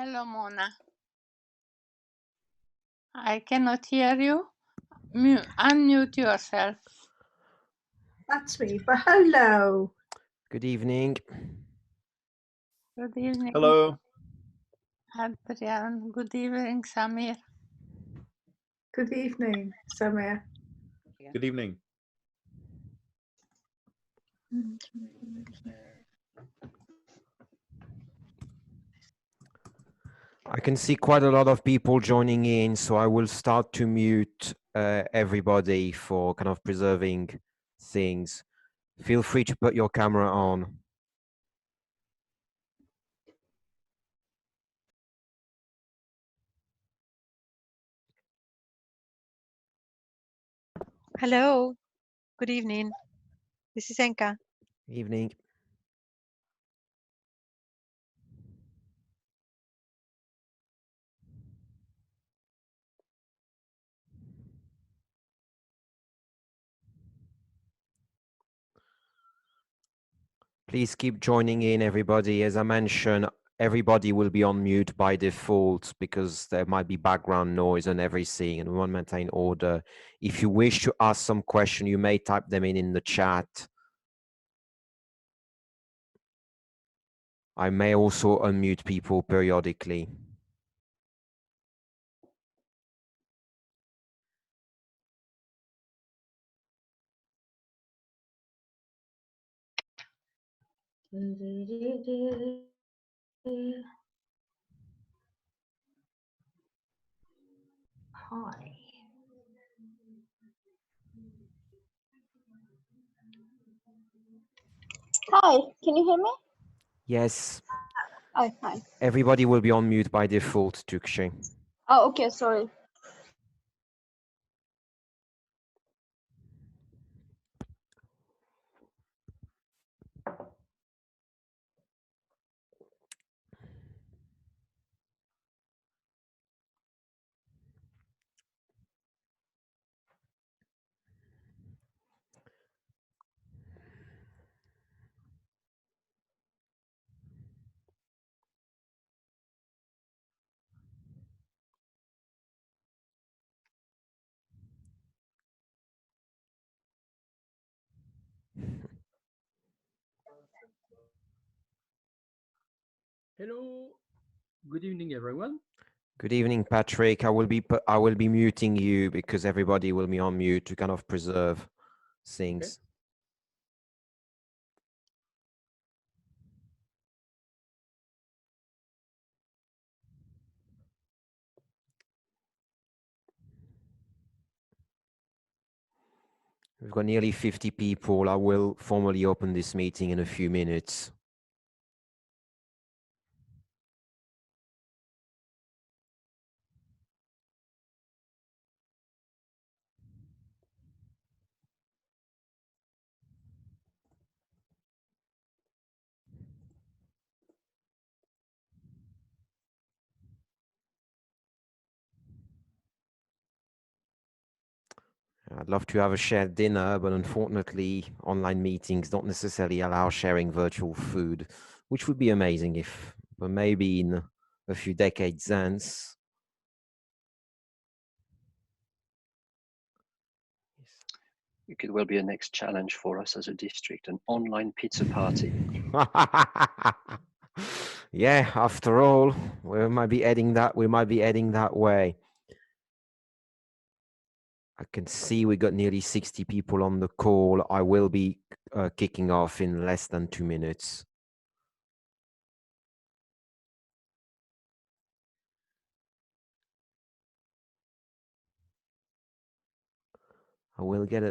Hello, Mona. I cannot hear you. Unmute yourself. That's me, but hello. Good evening. Good evening. Hello. Adrian. Good evening, Samir. Good evening, Samir. Good evening. I can see quite a lot of people joining in, so I will start to mute everybody for kind of preserving things. Feel free to put your camera on. Hello, good evening. This is Enka. Evening. Please keep joining in, everybody. As I mentioned, everybody will be on mute by default because there might be background noise and everything, and we want to maintain order. If you wish to ask some question, you may type them in the chat. I may also unmute people periodically. Hi. Hi, can you hear me? Yes. Oh, fine. Everybody will be on mute by default, Tukshe. Oh, okay, sorry. Hello, good evening, everyone. Good evening, Patrick. I will be muting you because everybody will be on mute to kind of preserve things. Okay. We've got nearly 50 people. I will formally open this meeting in a few minutes. I'd love to have a shared dinner, but unfortunately, online meetings don't necessarily allow sharing virtual food, which would be amazing if, but maybe in a few decades hence. It could well be a next challenge for us as a district, an online pizza party. Yeah, after all, we might be adding that. We might be adding that way. I can see we got nearly 60 people on the call. I will be kicking off in less than 2 minutes. I will get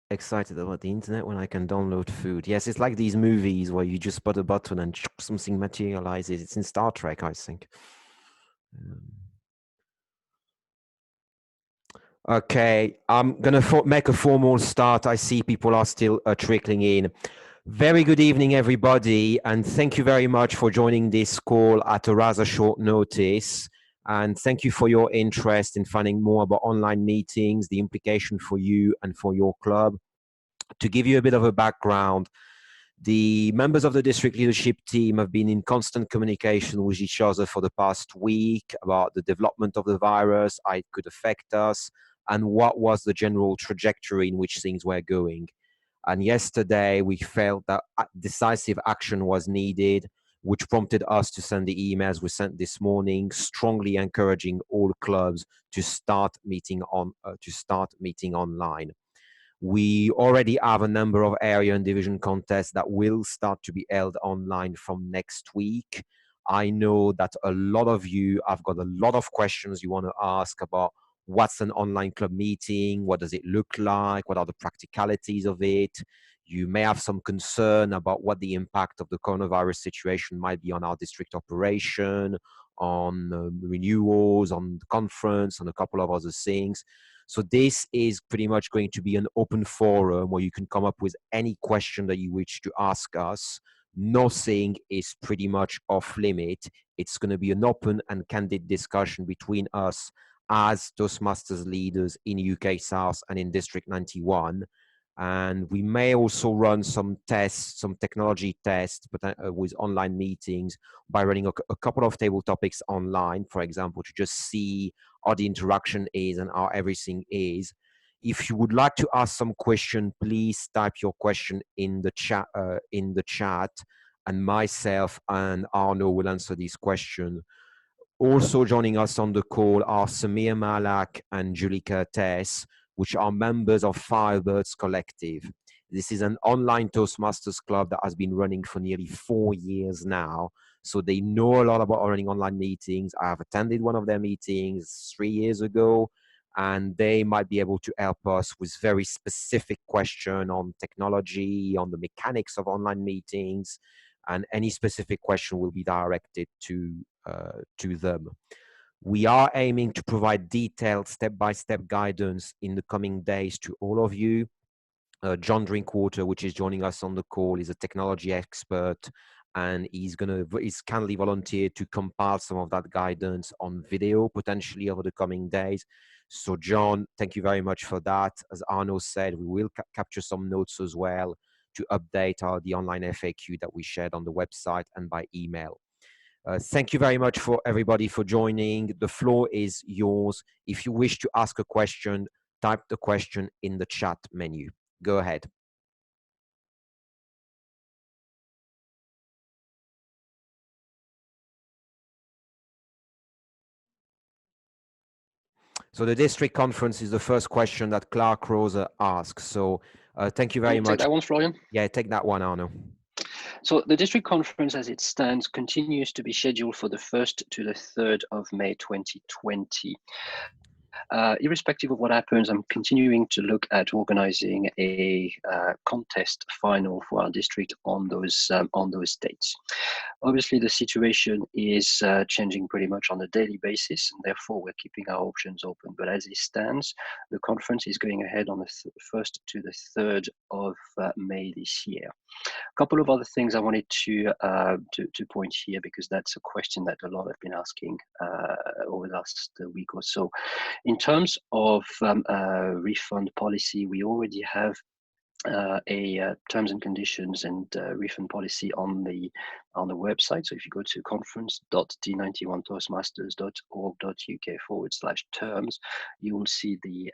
excited about the internet when I can download food. Yes, it's like these movies where you just put a button and something materializes. It's in Star Trek, I think. Okay, I'm going to make a formal start. I see people are still trickling in. Very good evening, everybody, and thank you very much for joining this call at a rather short notice. And thank you for your interest in finding more about online meetings, the implication for you and for your club. To give you a bit of a background, The members of the district leadership team have been in constant communication with each other for the past week about the development of the virus, how it could affect us, and what was the general trajectory in which things were going. And yesterday, we felt that decisive action was needed, which prompted us to send the emails we sent this morning, strongly encouraging all clubs to start meeting online. We already have a number of area and division contests that will start to be held online from next week. I know that a lot of you have got a lot of questions you want to ask about what's an online club meeting, what does it look like, what are the practicalities of it. You may have some concern about what the impact of the coronavirus situation might be on our district operation, on renewals, on the conference, and a couple of other things. So this is pretty much going to be an open forum where you can come up with any question that you wish to ask us. Nothing is pretty much off limit. It's going to be an open and candid discussion between us as Toastmasters leaders in UK South and in District 91. And we may also run some tests, some technology tests with online meetings by running a couple of table topics online, for example, to just see how the interaction is and how everything is. If you would like to ask some question, please type your question in the chat, and myself and Arno will answer this question. Also joining us on the call are Samir Malak and Julika Tess, which are members of Firebirds Collective. This is an online Toastmasters club that has been running for nearly 4 years now. So they know a lot about running online meetings. I have attended one of their meetings 3 years ago, and they might be able to help us with very specific question on technology, on the mechanics of online meetings, and any specific question will be directed to them. We are aiming to provide detailed step-by-step guidance in the coming days to all of you. John Drinkwater, which is joining us on the call, is a technology expert, and he's kindly volunteered to compile some of that guidance on video, potentially over the coming days. So John, thank you very much for that. As Arno said, we will capture some notes as well to update the online FAQ that we shared on the website and by email. Thank you very much for everybody for joining. The floor is yours. If you wish to ask a question, type the question in the chat menu. Go ahead. So the district conference is the first question that Clark Rosa asks. So thank you very much. Take that one, Florian. Yeah, take that one, Arno. So the district conference as it stands continues to be scheduled for the 1st to the 3rd of May 2020. Irrespective of what happens, I'm continuing to look at organizing a contest final for our district on those dates. Obviously, the situation is changing pretty much on a daily basis, and therefore we're keeping our options open. But as it stands, the conference is going ahead on the 1st to the 3rd of May this year. A couple of other things I wanted to point here, because that's a question that a lot have been asking over the last week or so. In terms of refund policy, we already have a terms and conditions and refund policy on the website. So if you go to conference.d91toastmasters.org.uk/terms, you will see the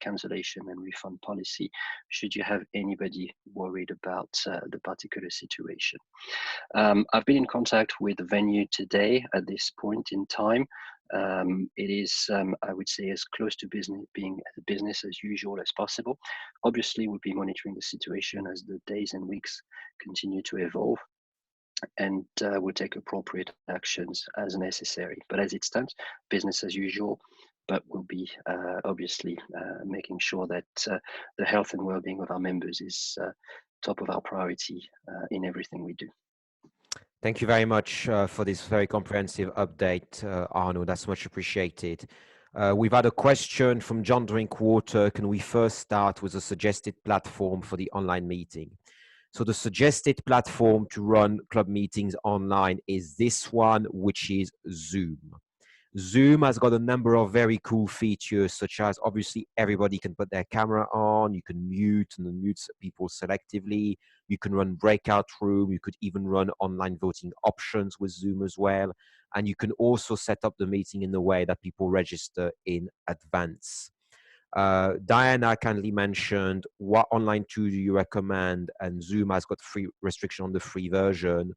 cancellation and refund policy should you have anybody worried about the particular situation. I've been in contact with the venue today at this point in time. It is, I would say, as close to being business as usual as possible. Obviously, we'll be monitoring the situation as the days and weeks continue to evolve, and we'll take appropriate actions as necessary. But as it stands, business as usual, but we'll be obviously making sure that the health and well-being of our members is top of our priority in everything we do. Thank you very much for this very comprehensive update, Arno. That's much appreciated. We've had a question from John Drinkwater. Can we first start with a suggested platform for the online meeting? So the suggested platform to run club meetings online is this one, which is Zoom. Zoom has got a number of very cool features, such as obviously everybody can put their camera on, you can mute and unmute people selectively, you can run breakout room, you could even run online voting options with Zoom as well. And you can also set up the meeting in the way that people register in advance. Diana kindly mentioned, what online tool do you recommend? And Zoom has got free restriction on the free version.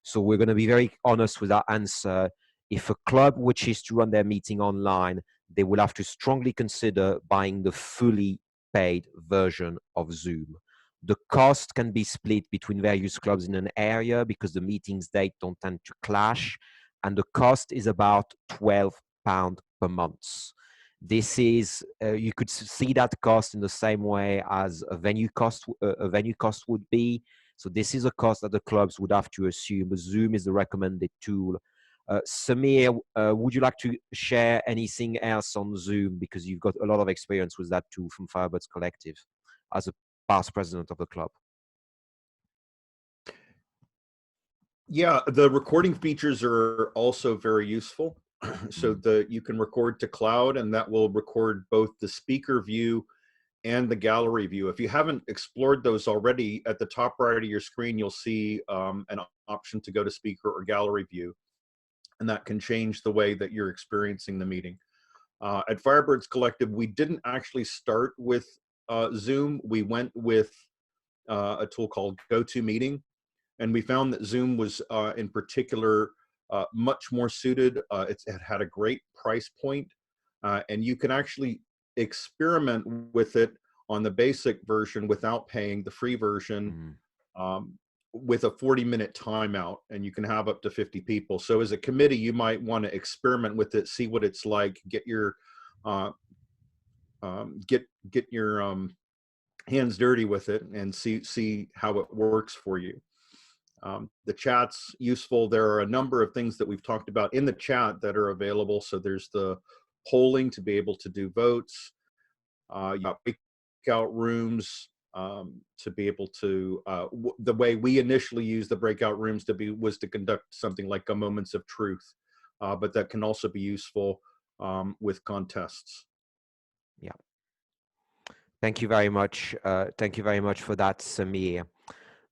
So we're going to be very honest with our answer. If a club wishes to run their meeting online, they will have to strongly consider buying the fully paid version of Zoom. The cost can be split between various clubs in an area because the meetings date don't tend to clash. And the cost is about £12 per month. This is, you could see that cost in the same way as a venue cost would be. So this is a cost that the clubs would have to assume. But Zoom is the recommended tool. Samir, would you like to share anything else on Zoom, because you've got a lot of experience with that tool from Firebirds Collective as a past president of the club? Yeah, the recording features are also very useful. So you can record to cloud, and that will record both the speaker view and the gallery view. If you haven't explored those already, at the top right of your screen, you'll see an option to go to speaker or gallery view, and that can change the way that you're experiencing the meeting. At Firebirds Collective, we didn't actually start with Zoom. We went with a tool called GoToMeeting, and we found that Zoom was in particular much more suited. It had a great price point, and you can actually experiment with it on the basic version without paying the free version, with a 40-minute timeout, and you can have up to 50 people. So as a committee, you might want to experiment with it, see what it's like, get your hands dirty with it, and see how it works for you. The chat's useful. There are a number of things that we've talked about in the chat that are available. So there's the polling to be able to do votes. You got breakout rooms to be able to, the way we initially used the breakout rooms was to conduct something like a moments of truth, but that can also be useful with contests. Yeah. Thank you very much. Thank you very much for that, Samir.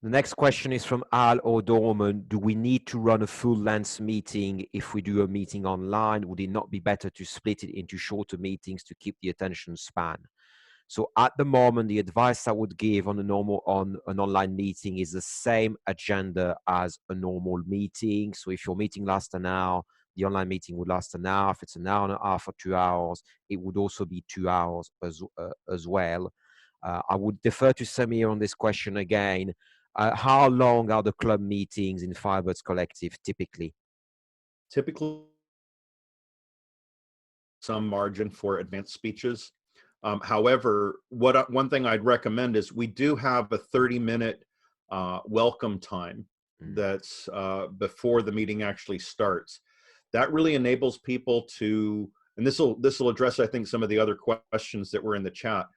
The next question is from Al O'Dorman. Do we need to run a full-length meeting if we do a meeting online? Would it not be better to split it into shorter meetings to keep the attention span? So at the moment, the advice I would give on an online meeting is the same agenda as a normal meeting. So if your meeting lasts an hour, the online meeting would last an hour. If it's an hour and a half or 2 hours, it would also be 2 hours as well. I would defer to Samir on this question again. How long are the club meetings in Firebirds Collective typically? Typically, some margin for advanced speeches. However, one thing I'd recommend is we do have a 30-minute welcome time that's before the meeting actually starts. That really enables people to, and this will address, I think, some of the other questions that were in the chat.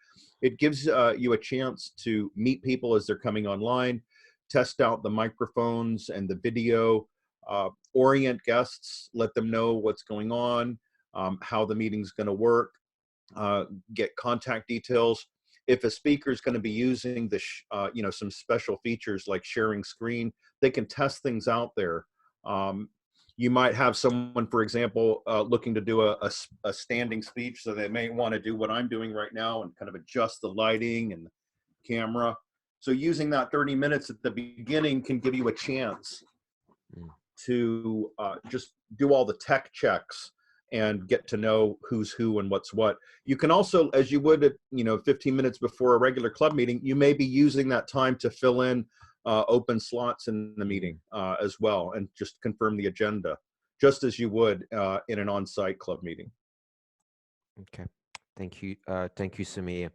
It gives you a chance to meet people as they're coming online, test out the microphones and the video, orient guests, let them know what's going on, how the meeting's going to work, get contact details. If a speaker is going to be using some special features like sharing screen, they can test things out there. You might have someone, for example, looking to do a standing speech, so they may want to do what I'm doing right now and kind of adjust the lighting and the camera. So using that 30 minutes at the beginning can give you a chance to just do all the tech checks and get to know who's who and what's what. You can also, as you would at 15 minutes before a regular club meeting, you may be using that time to fill in open slots in the meeting as well, and just confirm the agenda, just as you would in an on-site club meeting. Okay, thank you, Samir.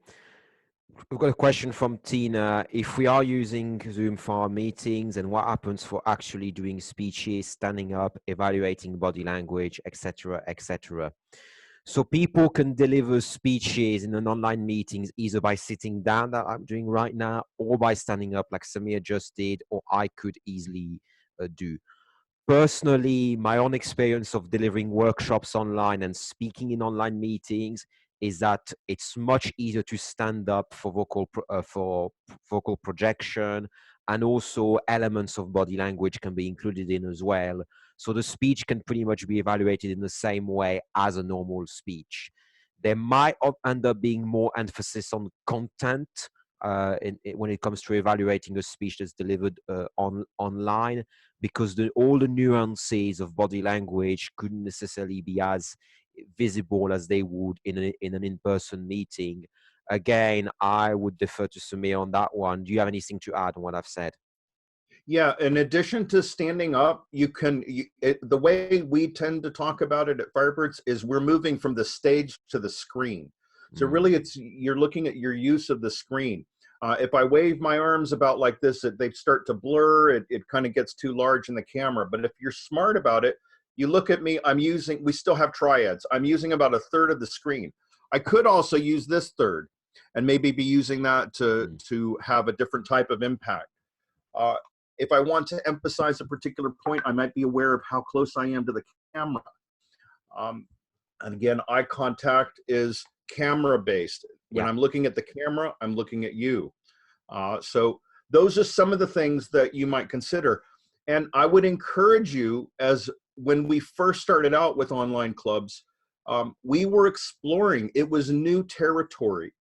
We've got a question from Tina. If we are using Zoom for our meetings, and what happens for actually doing speeches, standing up, evaluating body language, etc., etc.? So people can deliver speeches in an online meetings either by sitting down, that I'm doing right now, or by standing up like Samir just did, or I could easily do. Personally, my own experience of delivering workshops online and speaking in online meetings is that it's much easier to stand up for vocal projection, and also elements of body language can be included in as well. So the speech can pretty much be evaluated in the same way as a normal speech. There might end up being more emphasis on content when it comes to evaluating a speech that's delivered online, because all the nuances of body language couldn't necessarily be as visible as they would in an in-person meeting. Again, I would defer to Samir on that one. Do you have anything to add on what I've said? Yeah, in addition to standing up, the way we tend to talk about it at Firebirds is we're moving from the stage to the screen. So really, you're looking at your use of the screen. If I wave my arms about like this, they start to blur. It kind of gets too large in the camera. But if you're smart about it, you look at me, we still have triads. I'm using about a third of the screen. I could also use this third and maybe be using that to have a different type of impact. If I want to emphasize a particular point, I might be aware of how close I am to the camera. And again, eye contact is camera-based. When I'm looking at the camera, I'm looking at you. So those are some of the things that you might consider. And I would encourage you, as when we first started out with online clubs, we were exploring. It was new territory.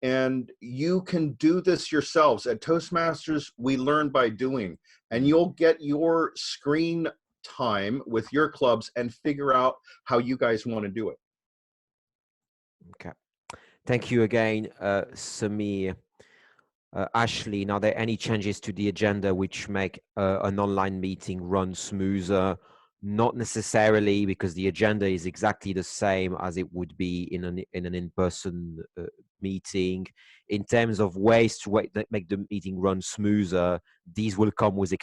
And you can do this yourselves. At Toastmasters, we learn by doing. And you'll get your screen time with your clubs and figure out how you guys want to do it. Okay. Thank you again, Samir. Ashley, are there any changes to the agenda which make an online meeting run smoother? Not necessarily, because the agenda is exactly the same as it would be in an in-person meeting. In terms of ways to make the meeting run smoother, these will come with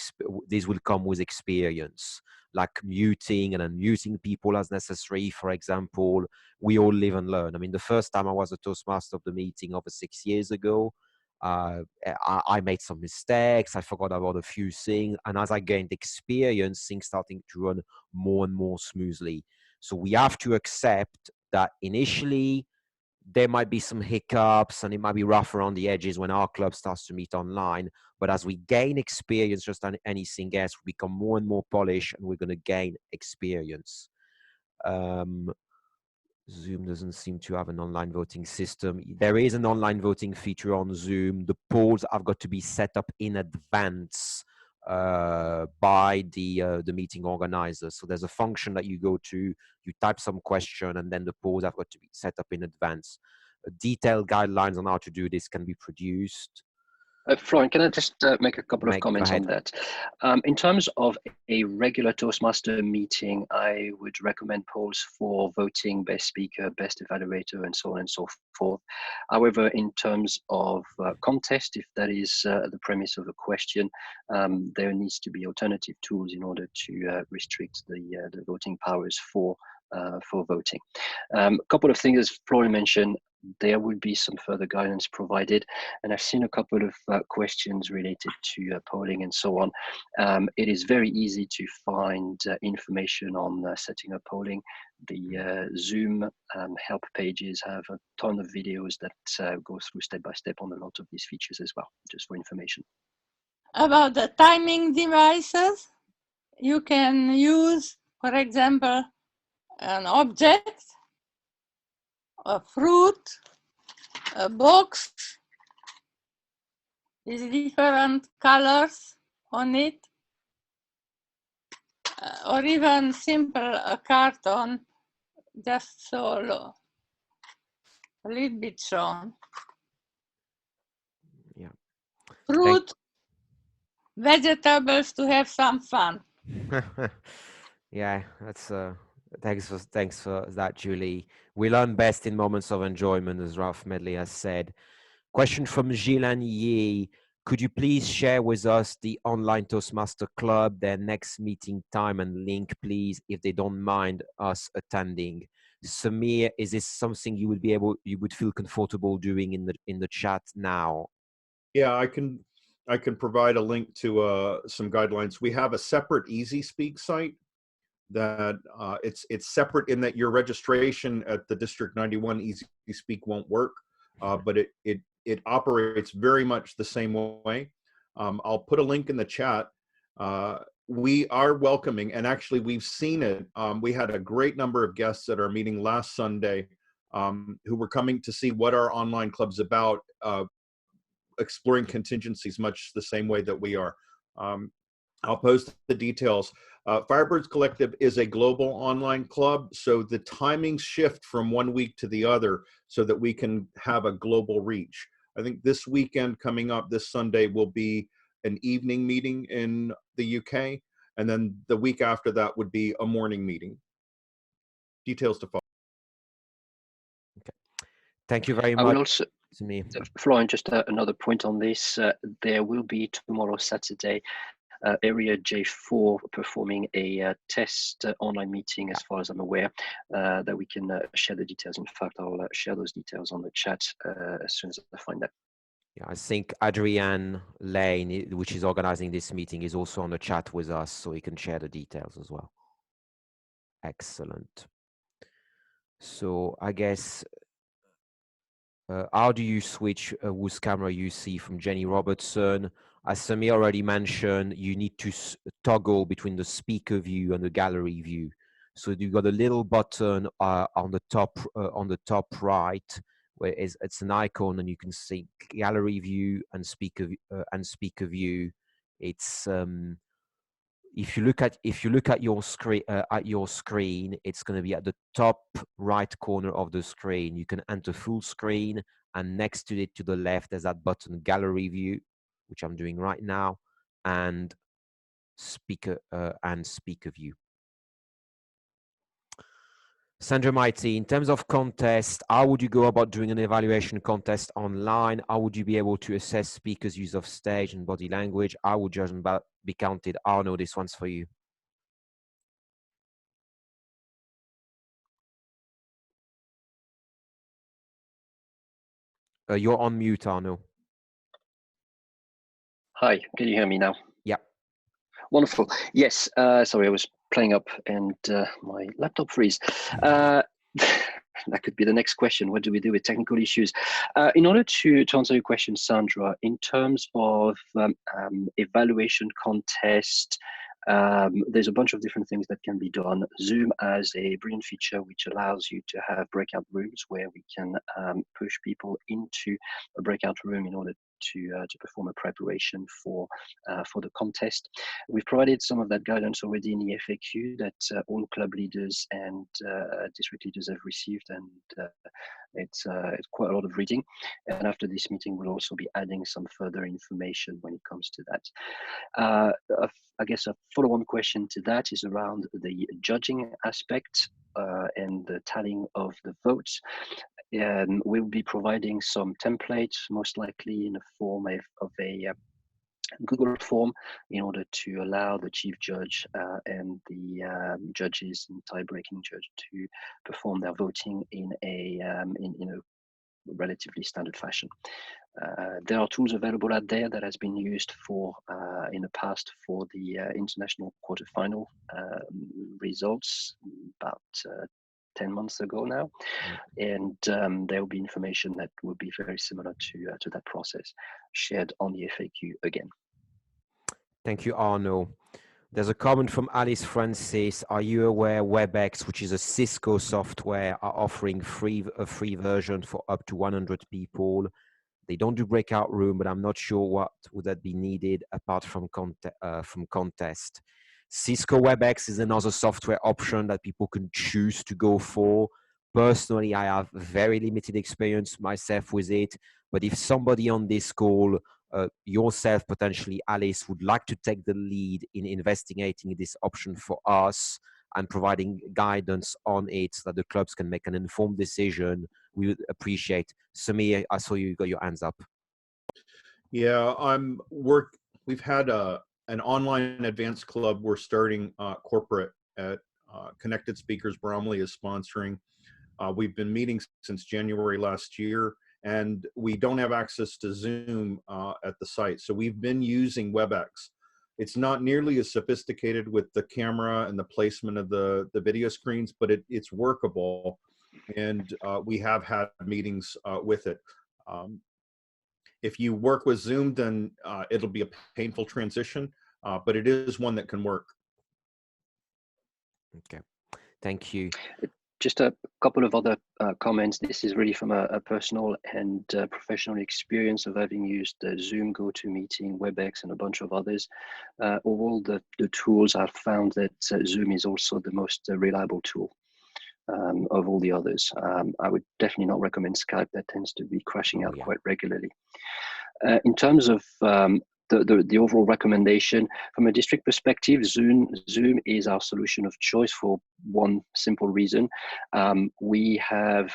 experience, like muting and unmuting people as necessary. For example, we all live and learn. I mean, the first time I was a Toastmaster of the meeting over 6 years ago, I made some mistakes. I forgot about a few things. And as I gained experience, things starting to run more and more smoothly. So we have to accept that initially there might be some hiccups and it might be rough around the edges when our club starts to meet online. But as we gain experience, just on anything else, we become more and more polished and we're going to gain experience. Zoom doesn't seem to have an online voting system. There is an online voting feature on Zoom. The polls have got to be set up in advance by the meeting organizer. So there's a function that you go to, you type some question, and then the polls have got to be set up in advance. Detailed guidelines on how to do this can be produced. Florian, can I just make a couple of comments on that? In terms of a regular Toastmaster meeting, I would recommend polls for voting best speaker, best evaluator, and so on and so forth. However, in terms of contest, if that is the premise of a question, there needs to be alternative tools in order to restrict the voting powers for voting. A couple of things, as Florian mentioned, there will be some further guidance provided, and I've seen a couple of questions related to polling and so on. It is very easy to find information on setting up polling. The Zoom help pages have a ton of videos that go through step by step on a lot of these features as well, just for information. About the timing devices, you can use, for example, an object, a fruit, a box with different colors on it, or even simple a carton, just so low, a little bit shown. Yeah. Fruit, vegetables to have some fun. Yeah, that's thanks for that, Julie. We learn best in moments of enjoyment, as Ralph Medley has said. Question from Gilan Yi. Could you please share with us the online Toastmaster Club, their next meeting time and link, please, if they don't mind us attending? Samir, is this something you would feel comfortable doing in the chat now? Yeah, I can I can provide a link to some guidelines. We have a separate Easy Speak site that it's separate in that your registration at the District 91 Easy Speak won't work, but it operates very much the same way. I'll put a link in the chat. We are welcoming, and actually we've seen it. We had a great number of guests at our meeting last Sunday who were coming to see what our online club's about, exploring contingencies much the same way that we are. I'll post the details. Firebirds Collective is a global online club, so the timings shift from one week to the other so that we can have a global reach. I think this weekend coming up, this Sunday, will be an evening meeting in the UK, and then the week after that would be a morning meeting. Details to follow. Okay. Thank you very I much. would also, To me. Florian, just another point on this. There will be tomorrow, Saturday, Area J4 performing a test online meeting, as far as I'm aware, that we can share the details. In fact, I'll share those details on the chat as soon as I find that. Yeah, I think Adrienne Lane, which is organizing this meeting, is also on the chat with us, so he can share the details as well. Excellent. So I guess, how do you switch whose camera you see from Jenny Robertson? As Samir already mentioned, you need to toggle between the speaker view and the gallery view. So you've got a little button on the top right, where it's an icon, and you can see gallery view and speaker view. It's if you look at your screen, it's going to be at the top right corner of the screen. You can enter full screen, and next to it, to the left, there's that button gallery view, which I'm doing right now, and speaker view. Sandra Mighty, in terms of contest, how would you go about doing an evaluation contest online? How would you be able to assess speakers' use of stage and body language? How would judgment be counted? Arno, this one's for you. You're on mute, Arno. Hi, can you hear me now? Yeah. Wonderful. Yes, sorry, I was playing up and my laptop freeze. That could be the next question. What do we do with technical issues? In order to answer your question, Sandra, in terms of evaluation contest, there's a bunch of different things that can be done. Zoom has a brilliant feature which allows you to have breakout rooms where we can push people into a breakout room in order to perform a preparation for the contest. We've provided some of that guidance already in the FAQ that all club leaders and district leaders have received, and it's quite a lot of reading. And after this meeting, we'll also be adding some further information when it comes to that. I guess a follow-on question to that is around the judging aspect and the tallying of the votes. We'll be providing some templates, most likely in the form of a Google form, in order to allow the chief judge and the judges and tie-breaking judge to perform their voting in a relatively standard fashion. There are tools available out there that has been used for in the past for the international quarterfinal results about 10 months ago now, and there will be information that will be very similar to that process shared on the FAQ again. Thank you, Arno. There's a comment from Alice Francis. Are you aware Webex, which is a Cisco software, are offering a free version for up to 100 people? They don't do breakout room, but I'm not sure what would that be needed apart from contest. Cisco Webex is another software option that people can choose to go for. Personally, I have very limited experience myself with it, but if somebody on this call, yourself, potentially Alice, would like to take the lead in investigating this option for us and providing guidance on it so that the clubs can make an informed decision, we would appreciate. Samir, I saw you got your hands up. Yeah, we've had an online advanced club we're starting corporate at Connected Speakers. Bromley is sponsoring. We've been meeting since January last year, and we don't have access to Zoom at the site. So we've been using Webex. It's not nearly as sophisticated with the camera and the placement of the video screens, but it's workable. And we have had meetings with it. If you work with Zoom, then it'll be a painful transition, but it is one that can work. Okay, thank you. Just a couple of other comments. This is really from a personal and professional experience of having used Zoom, GoToMeeting, Webex, and a bunch of others. Of all the tools, I've found that Zoom is also the most reliable tool of all the others. I would definitely not recommend Skype. That tends to be crashing out quite regularly. In terms of the overall recommendation from a district perspective, Zoom is our solution of choice for one simple reason. We are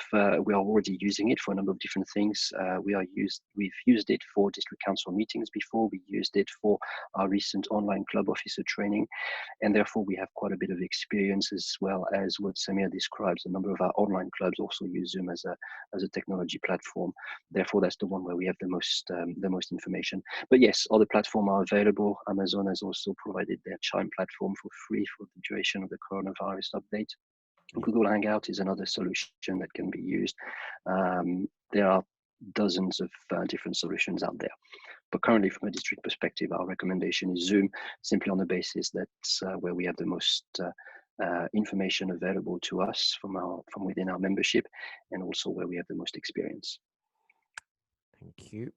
already using it for a number of different things. We've used it for district council meetings before. We used it for our recent online club officer training, and therefore we have quite a bit of experience, as well as what Samir describes. A number of our online clubs also use Zoom as a technology platform. Therefore, that's the one where we have the most information. But yes, other platforms are available. Amazon has also provided their Chime platform for free for the duration of the coronavirus update. Google Hangout is another solution that can be used. There are dozens of different solutions out there. But currently, from a district perspective, our recommendation is Zoom, simply on the basis that's where we have the most information available to us from within our membership, and also where we have the most experience. Thank you.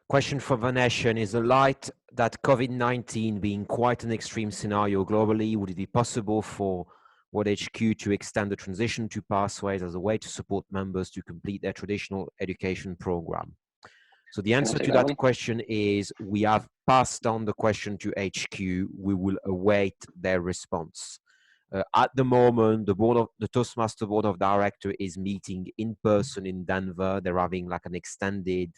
Question for Vanessa: is the light that COVID-19 being quite an extreme scenario globally, would it be possible for World HQ to extend the transition to Pathways as a way to support members to complete their traditional education program? So the answer to that question is we have passed on the question to HQ. We will await their response. At the moment, the Toastmaster Board of Directors is meeting in person in Denver. They're having like an extended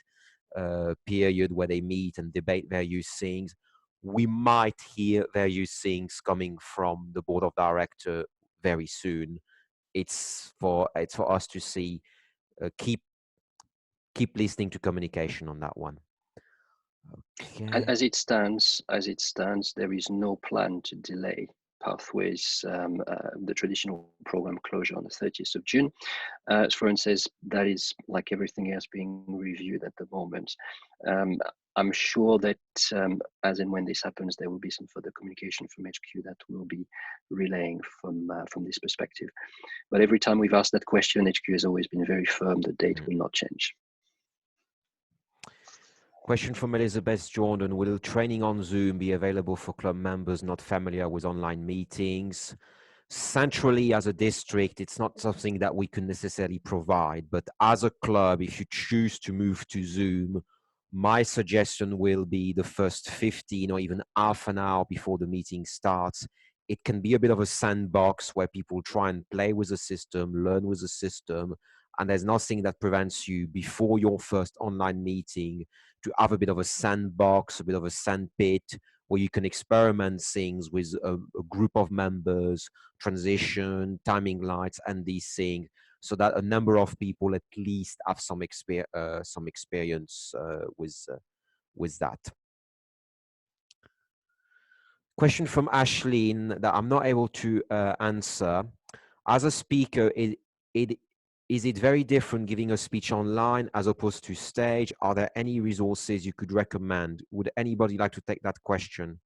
period where they meet and debate various things. We might hear various things coming from the Board of Directors very soon. It's for us to see. Keep listening to communication on that one. Okay. As it stands, there is no plan to delay Pathways, the traditional program closure on the 30th of June. As Florian says, that is, like everything else, being reviewed at the moment. I'm sure that as and when this happens, there will be some further communication from HQ that will be relaying from this perspective. But every time we've asked that question, HQ has always been very firm. The date will not change. Question from Elizabeth Jordan: will training on Zoom be available for club members not familiar with online meetings? Centrally, as a district, it's not something that we can necessarily provide, but as a club, if you choose to move to Zoom, my suggestion will be the first 15 or even half an hour before the meeting starts. It can be a bit of a sandbox where people try and play with the system, learn with the system, and there's nothing that prevents you before your first online meeting to have a bit of a sandbox, a bit of a sandpit, where you can experiment things with a group of members, transition, timing lights, and these things, so that a number of people at least have some experience with that. Question from Ashleen that I'm not able to answer. As a speaker, is it very different giving a speech online as opposed to stage? Are there any resources you could recommend? Would anybody like to take that question?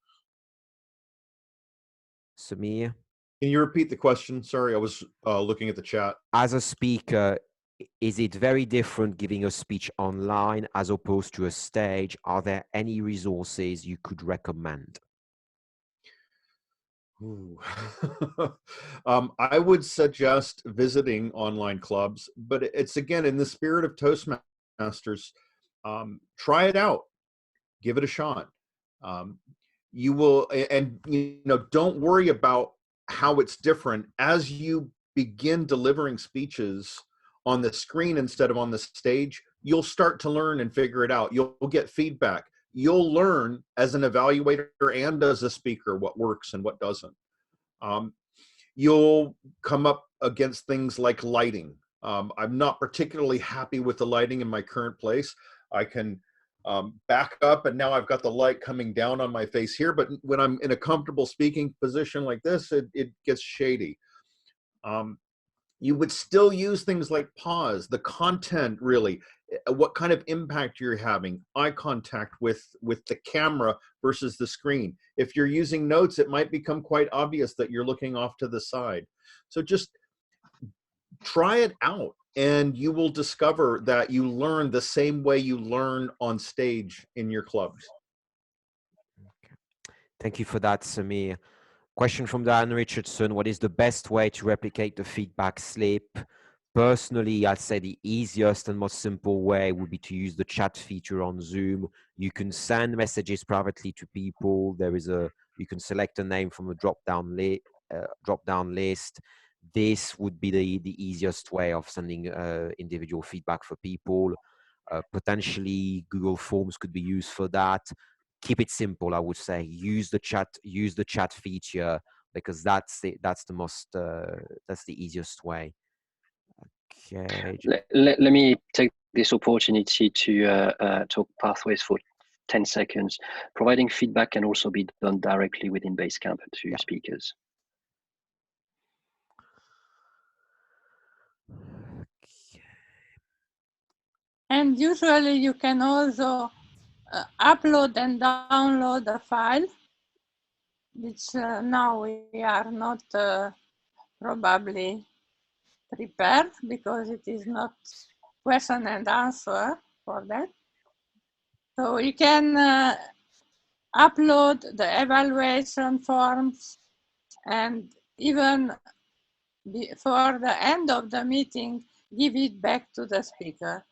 Samir? Can you repeat the question? Sorry, I was looking at the chat. As a speaker, is it very different giving a speech online as opposed to a stage? Are there any resources you could recommend? I would suggest visiting online clubs, but it's, again, in the spirit of Toastmasters. Try it out, give it a shot. You will, and don't worry about how it's different as you begin delivering speeches on the screen instead of on the stage. You'll start to learn and figure it out. You'll get feedback. You'll learn as an evaluator and as a speaker what works and what doesn't. You'll come up against things like lighting. I'm not particularly happy with the lighting in my current place. I can back up, and now I've got the light coming down on my face here, but when I'm in a comfortable speaking position like this, it gets shady. You would still use things like pause, the content really, what kind of impact you're having, eye contact with the camera versus the screen. If you're using notes, it might become quite obvious that you're looking off to the side. So just try it out, and you will discover that you learn the same way you learn on stage in your clubs. Okay. Thank you for that, Samir. Question from Dan Richardson: what is the best way to replicate the feedback slip? Personally, I'd say the easiest and most simple way would be to use the chat feature on Zoom. You can send messages privately to people. You can select a name from a drop-down list. This would be the easiest way of sending individual feedback for people. Potentially, Google Forms could be used for that. Keep it simple, I would say. Use the chat feature, because that's the easiest way. Okay. Let me take this opportunity to talk pathways for 10 seconds. Providing feedback can also be done directly within Basecamp to speakers. And usually you can also upload and download a file, which now we are not probably prepared, because it is not question and answer for that. So you can upload the evaluation forms, and even before the end of the meeting, give it back to the speaker.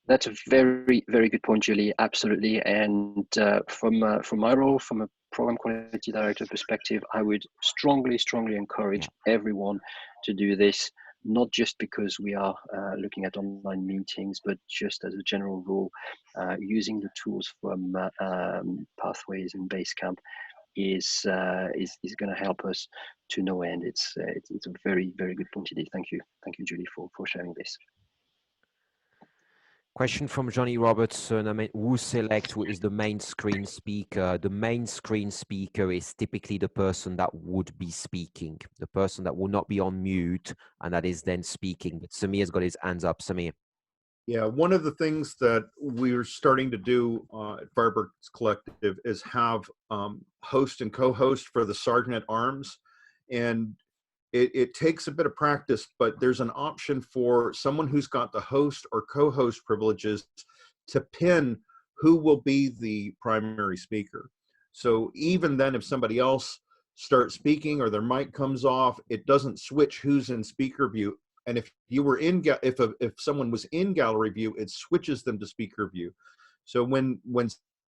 That's a very, very good point, Julie. Absolutely. And from my role, from a program quality director perspective, I would strongly encourage everyone to do this, not just because we are looking at online meetings, but just as a general rule, using the tools from Pathways and Basecamp is going to help us to no end. It's a very, very good point indeed. Thank you, Julie, for sharing this. Question from Johnny Robertson. I mean, who select who is the main screen speaker? The main screen speaker is typically the person that would be speaking, the person that will not be on mute and that is then speaking. But Samir's got his hands up. Samir. Yeah, one of the things that we're starting to do at Firebirds Collective is have host and co-host for the Sergeant at Arms. And it takes a bit of practice, but there's an option for someone who's got the host or co-host privileges to pin who will be the primary speaker. So even then, if somebody else starts speaking or their mic comes off, it doesn't switch who's in speaker view. And if you were in, if someone was in gallery view, it switches them to speaker view. So when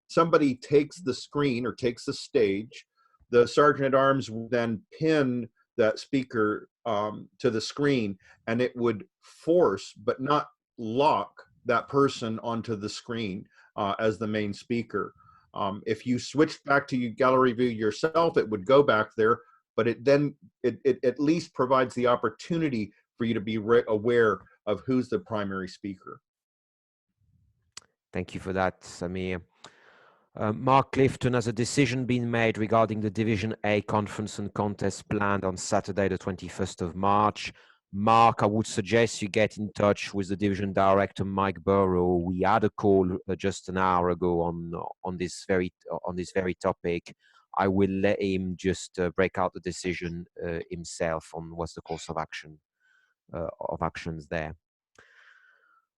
somebody takes the screen or takes the stage, the Sergeant at Arms will then pin that speaker to the screen, and it would force but not lock that person onto the screen as the main speaker. If you switched back to gallery view yourself, it would go back there, but it at least provides the opportunity for you to be aware of who's the primary speaker. Thank you for that, Samir. Mark Clifton, has a decision been made regarding the Division A conference and contest planned on Saturday, the 21st of March? Mark, I would suggest you get in touch with the division director, Mike Burrow. We had a call just an hour ago on this very topic. I will let him just break out the decision himself on what's the course of action actions there.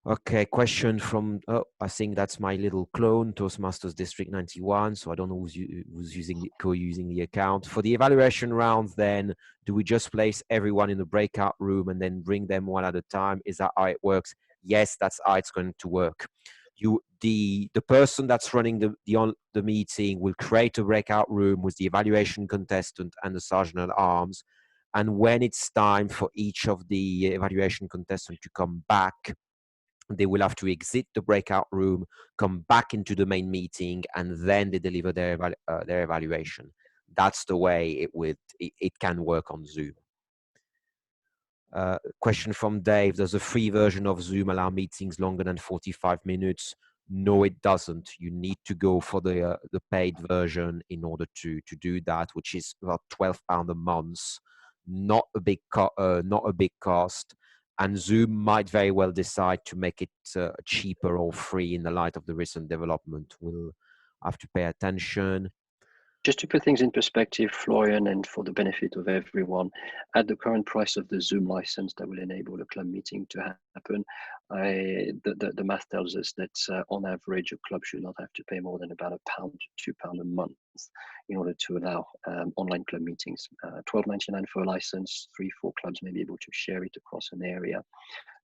Okay, question from, I think that's my little clone, Toastmasters District 91. So I don't know who's using the account. For the evaluation rounds then, do we just place everyone in the breakout room and then bring them one at a time? Is that how it works? Yes, that's how it's going to work. The person that's running the meeting will create a breakout room with the evaluation contestant and the Sergeant at Arms. And when it's time for each of the evaluation contestants to come back, they will have to exit the breakout room, come back into the main meeting, and then they deliver their evaluation. That's the way it can work on Zoom. Question from Dave: does a free version of Zoom allow meetings longer than 45 minutes? No, it doesn't. You need to go for the paid version in order to do that, which is about £12 a month. Not a big cost. And Zoom might very well decide to make it cheaper or free in the light of the recent development. We'll have to pay attention. Just to put things in perspective, Florian, and for the benefit of everyone, at the current price of the Zoom license that will enable a club meeting to happen, the math tells us that on average, a club should not have to pay more than about £1 to £2 a month in order to allow online club meetings. £12.99 for a license, 3-4 clubs may be able to share it across an area,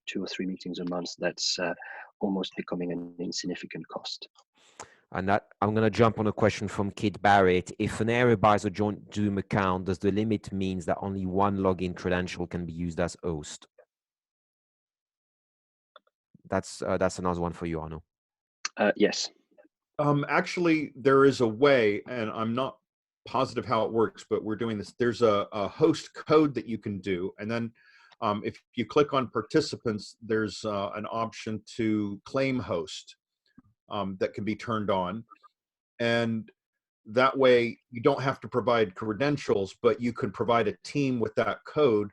2 or 3 meetings a month. That's almost becoming an insignificant cost. And that, I'm going to jump on a question from Kid Barrett. If an area buys a joint Zoom account, does the limit means that only one login credential can be used as host? That's another one for you, Arno. Yes. Actually, there is a way, and I'm not positive how it works, but we're doing this. There's a host code that you can do. And then if you click on participants, there's an option to claim host. That can be turned on, and that way you don't have to provide credentials, but you could provide a team with that code,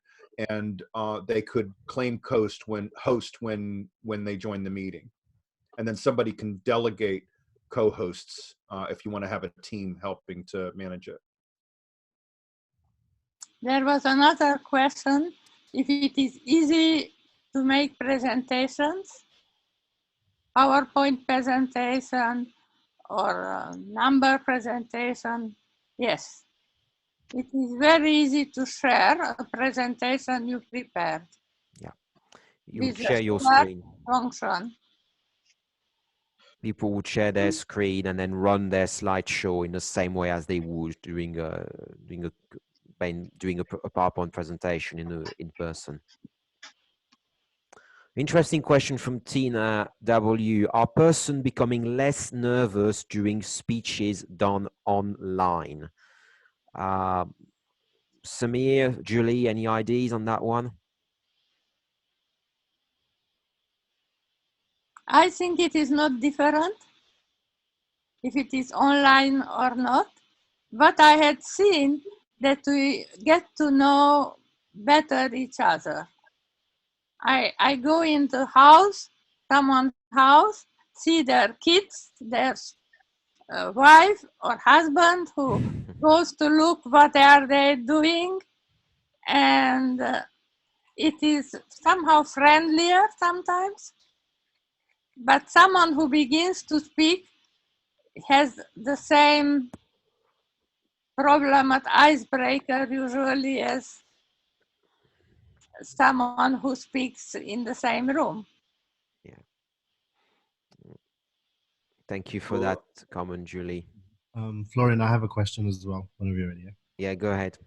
and they could claim host when they join the meeting, and then somebody can delegate co-hosts if you want to have a team helping to manage it. There was another question: if it is easy to make presentations, PowerPoint presentation or number presentation. Yes, it is very easy to share a presentation you prepared. Yeah, you With share a your smart screen. function. People would share their screen and then run their slideshow in the same way as they would doing a PowerPoint presentation in person. Interesting question from Tina W. Are person becoming less nervous during speeches done online? Samir, Julie, any ideas on that one? I think it is not different if it is online or not, but I had seen that we get to know better each other. I go into someone's house, see their kids, their wife or husband who goes to look what are they doing, and it is somehow friendlier sometimes. But someone who begins to speak has the same problem at icebreaker usually as someone who speaks in the same room. Yeah. Thank you for that comment, Julie. Florian, I have a question as well, whenever you're ready. Yeah, go ahead.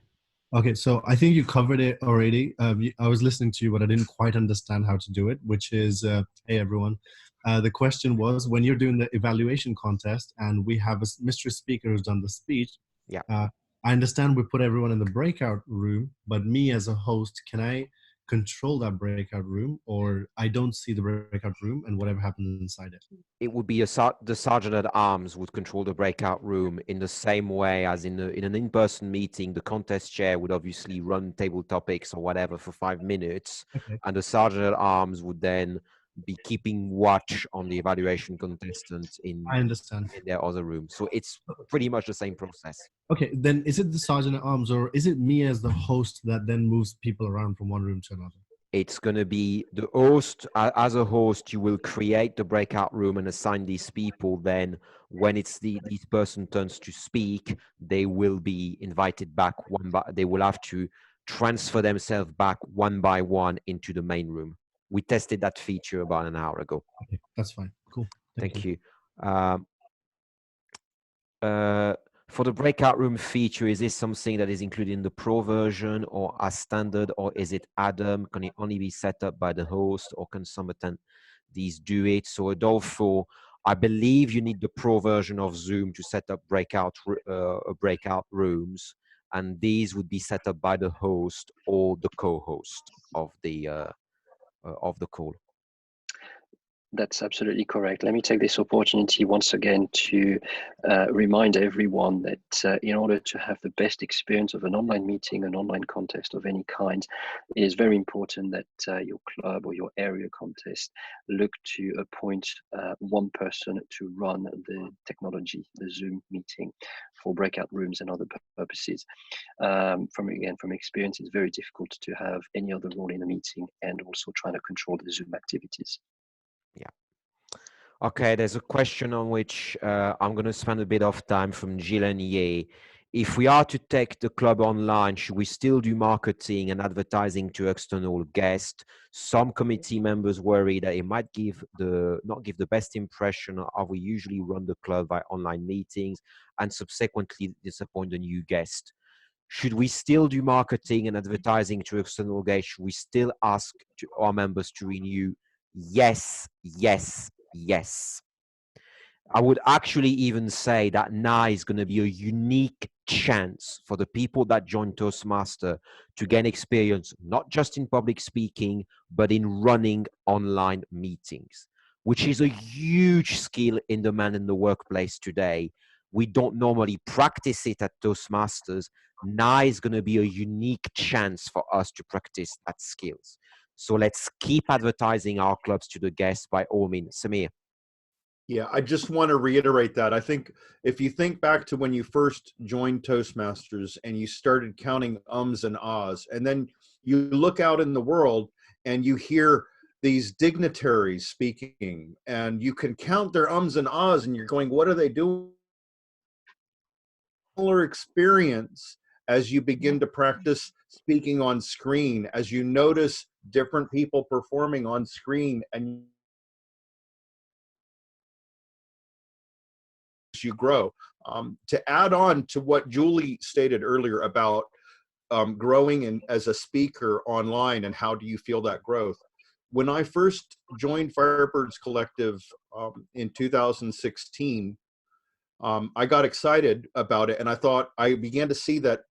Okay, so I think you covered it already. I was listening to you, but I didn't quite understand how to do it, which is, hey, everyone. The question was, when you're doing the evaluation contest and we have a mystery speaker who's done the speech, yeah. I understand we put everyone in the breakout room, but me as a host, can I control that breakout room, or I don't see the breakout room and whatever happens inside it? It would be the sergeant at arms would control the breakout room in the same way as in an in-person meeting. The contest chair would obviously run table topics or whatever for 5 minutes, okay. And the sergeant at arms would then be keeping watch on the evaluation contestants in their other room. So it's pretty much the same process. Okay, then is it the sergeant at arms, or is it me as the host that then moves people around from one room to another? It's going to be the host. As a host, you will create the breakout room and assign these people. Then when it's these person turns to speak, they will be invited back they will have to transfer themselves back one by one into the main room. We tested that feature about an hour ago. Okay, that's fine. Cool. Thank you. For the breakout room feature, is this something that is included in the pro version or as standard, or is it Adam? Can it only be set up by the host, or can some attendees do it? So Adolfo, I believe you need the pro version of Zoom to set up breakout rooms. and these would be set up by the host or the co-host of the call. That's absolutely correct. Let me take this opportunity once again to remind everyone that in order to have the best experience of an online meeting, an online contest of any kind, it is very important that your club or your area contest look to appoint one person to run the technology, the Zoom meeting, for breakout rooms and other purposes. From experience, it's very difficult to have any other role in a meeting and also trying to control the Zoom activities. Yeah. Okay, there's a question on which I'm going to spend a bit of time from Gilles Ye. If we are to take the club online, should we still do marketing and advertising to external guests? Some committee members worry that it might not give the best impression of how we usually run the club by online meetings and subsequently disappoint the new guest. Should we still do marketing and advertising to external guests? Should we still ask our members to renew? Yes, yes, yes. I would actually even say that now is going to be a unique chance for the people that join Toastmaster to gain experience, not just in public speaking, but in running online meetings, which is a huge skill in demand in the workplace today. We don't normally practice it at Toastmasters. Now is going to be a unique chance for us to practice that skills. So let's keep advertising our clubs to the guests by all means. Samir. Yeah, I just want to reiterate that. I think if you think back to when you first joined Toastmasters and you started counting ums and ahs, and then you look out in the world and you hear these dignitaries speaking and you can count their ums and ahs and you're going, what are they doing? Similar experience as you begin to practice speaking on screen, as you notice different people performing on screen and you grow. To add on to what Julie stated earlier about growing as a speaker online and how do you feel that growth? When I first joined Firebirds Collective in 2016, I got excited about it, and I began to see that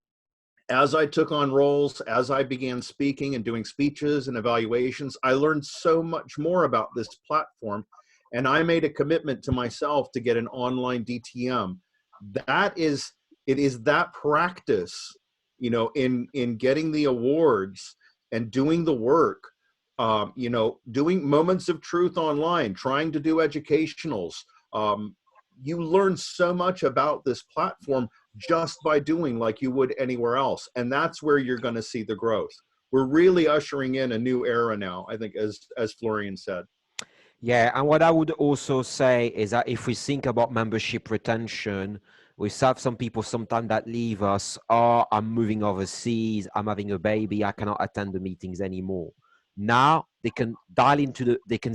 as I took on roles, as I began speaking and doing speeches and evaluations, I learned so much more about this platform. And I made a commitment to myself to get an online DTM. It is that practice, you know, in getting the awards and doing the work, you know, doing moments of truth online, trying to do educationals. You learn so much about this platform just by doing like you would anywhere else. And that's where you're going to see the growth. We're really ushering in a new era now, I think, as Florian said. Yeah, and what I would also say is that if we think about membership retention, we have some people sometimes that leave us, oh, I'm moving overseas, I'm having a baby, I cannot attend the meetings anymore. Now they can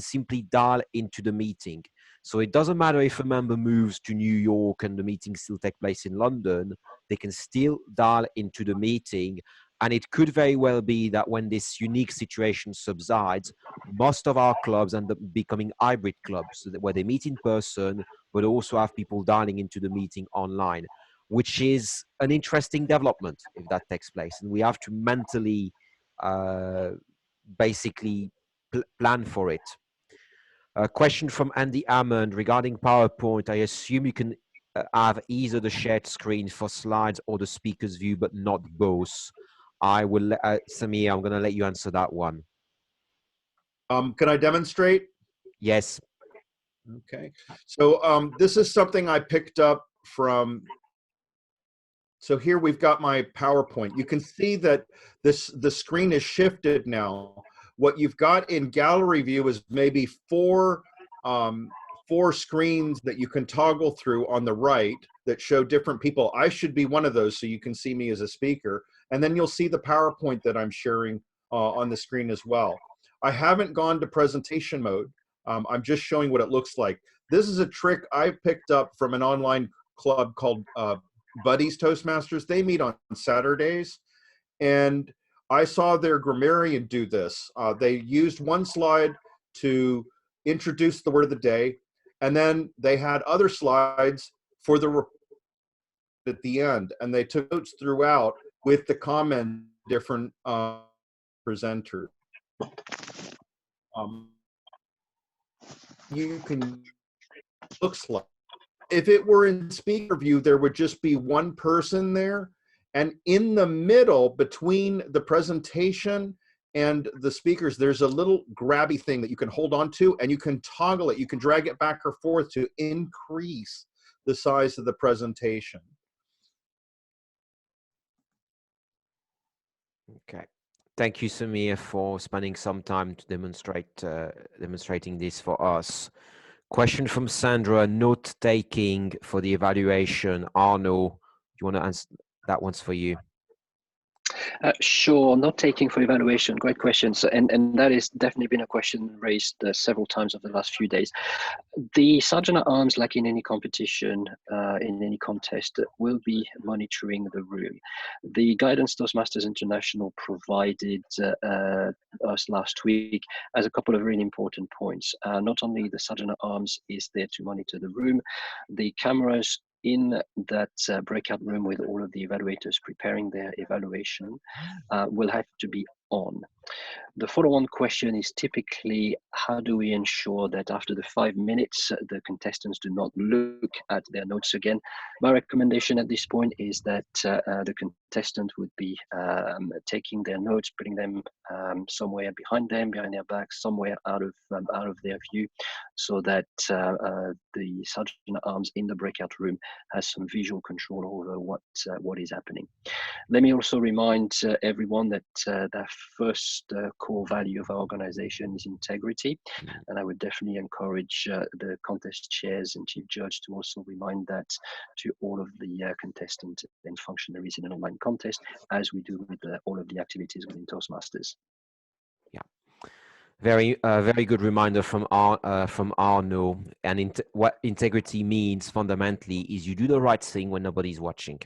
simply dial into the meeting. So it doesn't matter if a member moves to New York and the meeting still take place in London, they can still dial into the meeting. And it could very well be that when this unique situation subsides, most of our clubs end up becoming hybrid clubs where they meet in person, but also have people dialing into the meeting online, which is an interesting development if that takes place. And we have to mentally basically plan for it. A question from Andy Hammond regarding PowerPoint. I assume you can have either the shared screen for slides or the speaker's view, but not both. I will, Samir, I'm going to let you answer that one. Can I demonstrate? Yes. Okay. So this is something I picked up from. So here we've got my PowerPoint. You can see that the screen is shifted now. What you've got in gallery view is maybe four screens that you can toggle through on the right that show different people. I should be one of those so you can see me as a speaker. And then you'll see the PowerPoint that I'm sharing on the screen as well. I haven't gone to presentation mode. I'm just showing what it looks like. This is a trick I picked up from an online club called Buddies Toastmasters. They meet on Saturdays. And I saw their grammarian do this. They used one slide to introduce the word of the day. And then they had other slides for the at the end, and they took notes throughout with the comment different presenters. You can, looks like, if it were in speaker view, there would just be one person there, and in the middle between the presentation and the speakers, there's a little grabby thing that you can hold on to, and you can toggle it. You can drag it back or forth to increase the size of the presentation. Okay. Thank you, Samir, for spending some time to demonstrating this for us. Question from Sandra, note taking for the evaluation. Arno, do you want to answer? That one's for you. Sure, not taking for evaluation. Great question. So, and that has definitely been a question raised several times over the last few days. The Sergeant at Arms, like in any competition, in any contest, will be monitoring the room. The guidance Toastmasters International provided us last week has a couple of really important points. Not only the Sergeant at Arms is there to monitor the room, the cameras in that breakout room with all of the evaluators preparing their evaluation will have to be on. The follow-on question is typically, how do we ensure that after the 5 minutes, the contestants do not look at their notes again? My recommendation at this point is that the contestant would be taking their notes, putting them somewhere behind them, behind their back, somewhere out of their view, so that the Sergeant at Arms in the breakout room has some visual control over what is happening. Let me also remind everyone that the first core value of our organization is integrity, and I would definitely encourage the contest chairs and chief judge to also remind that to all of the contestants and functionaries in an online contest, as we do with all of the activities within Toastmasters. Yeah, very good reminder from Arno. And what integrity means fundamentally is you do the right thing when nobody's watching.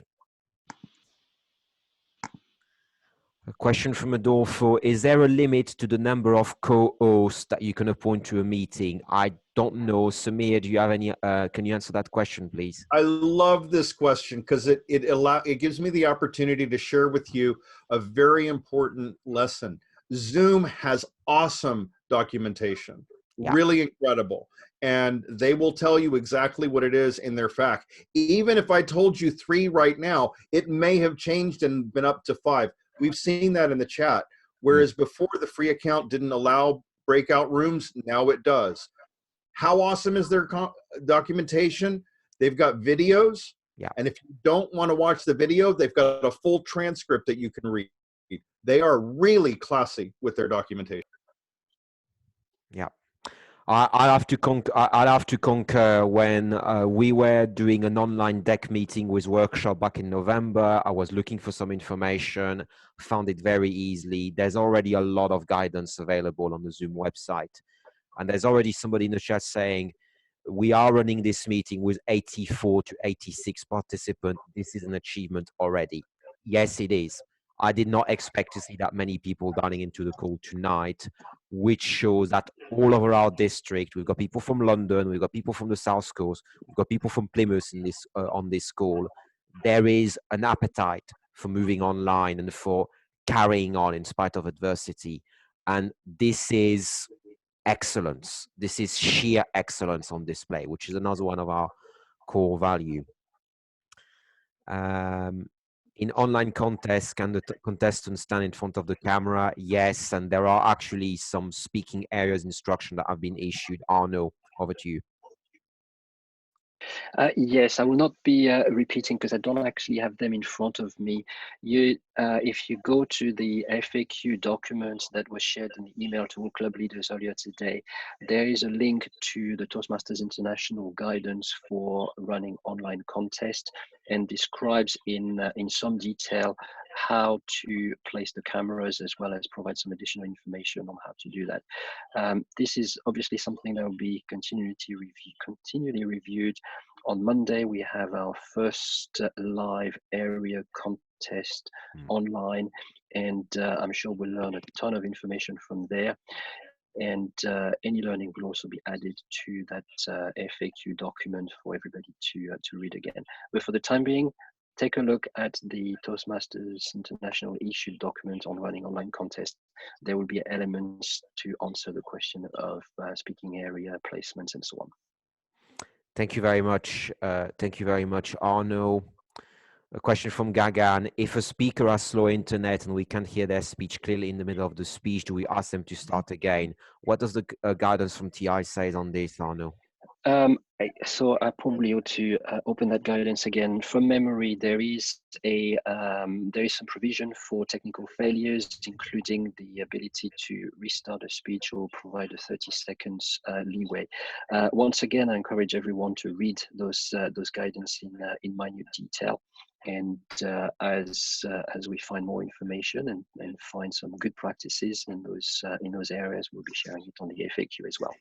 A question from Adolfo, is there a limit to the number of co-hosts that you can appoint to a meeting? I don't know. Samir, do you have any, can you answer that question, please? I love this question because it gives me the opportunity to share with you a very important lesson. Zoom has awesome documentation, really incredible. And they will tell you exactly what it is in their FAQ. Even if I told you 3 right now, it may have changed and been up to 5. We've seen that in the chat. Whereas before, the free account didn't allow breakout rooms, now it does. How awesome is their documentation? They've got videos. Yeah. And if you don't want to watch the video, they've got a full transcript that you can read. They are really classy with their documentation. Yeah. I'll have to concur. When we were doing an online deck meeting with workshop back in November, I was looking for some information, found it very easily. There's already a lot of guidance available on the Zoom website. And there's already somebody in the chat saying, we are running this meeting with 84 to 86 participants. This is an achievement already. Yes, it is. I did not expect to see that many people dialing into the call tonight, which shows that all over our district, we've got people from London, we've got people from the South Coast, we've got people from Plymouth in this, on this call. There is an appetite for moving online and for carrying on in spite of adversity. And this is excellence. This is sheer excellence on display, which is another one of our core value. In online contests, can the contestants stand in front of the camera? Yes, and there are actually some speaking areas instruction that have been issued. Arno, over to you. Yes, I will not be repeating because I don't actually have them in front of me. If you go to the FAQ documents that was shared in the email to all club leaders earlier today, there is a link to the Toastmasters International guidance for running online contests and describes in some detail how to place the cameras as well as provide some additional information on how to do that. This is obviously something that will be continually reviewed. On Monday, we have our first live area contest online, and I'm sure we'll learn a ton of information from there. And any learning will also be added to that FAQ document for everybody to read again. But for the time being, take a look at the Toastmasters International issued document on running online contests. There will be elements to answer the question of speaking area, placements, and so on. Thank you very much. Thank you very much, Arno. A question from Gagan. If a speaker has slow internet and we can't hear their speech clearly in the middle of the speech, do we ask them to start again? What does the guidance from TI say on this, Arno? So I probably ought to open that guidance again. From memory, there is some provision for technical failures, including the ability to restart a speech or provide a 30 seconds leeway. Once again, I encourage everyone to read those guidance in minute detail. And as we find more information and find some good practices in those areas, we'll be sharing it on the FAQ as well.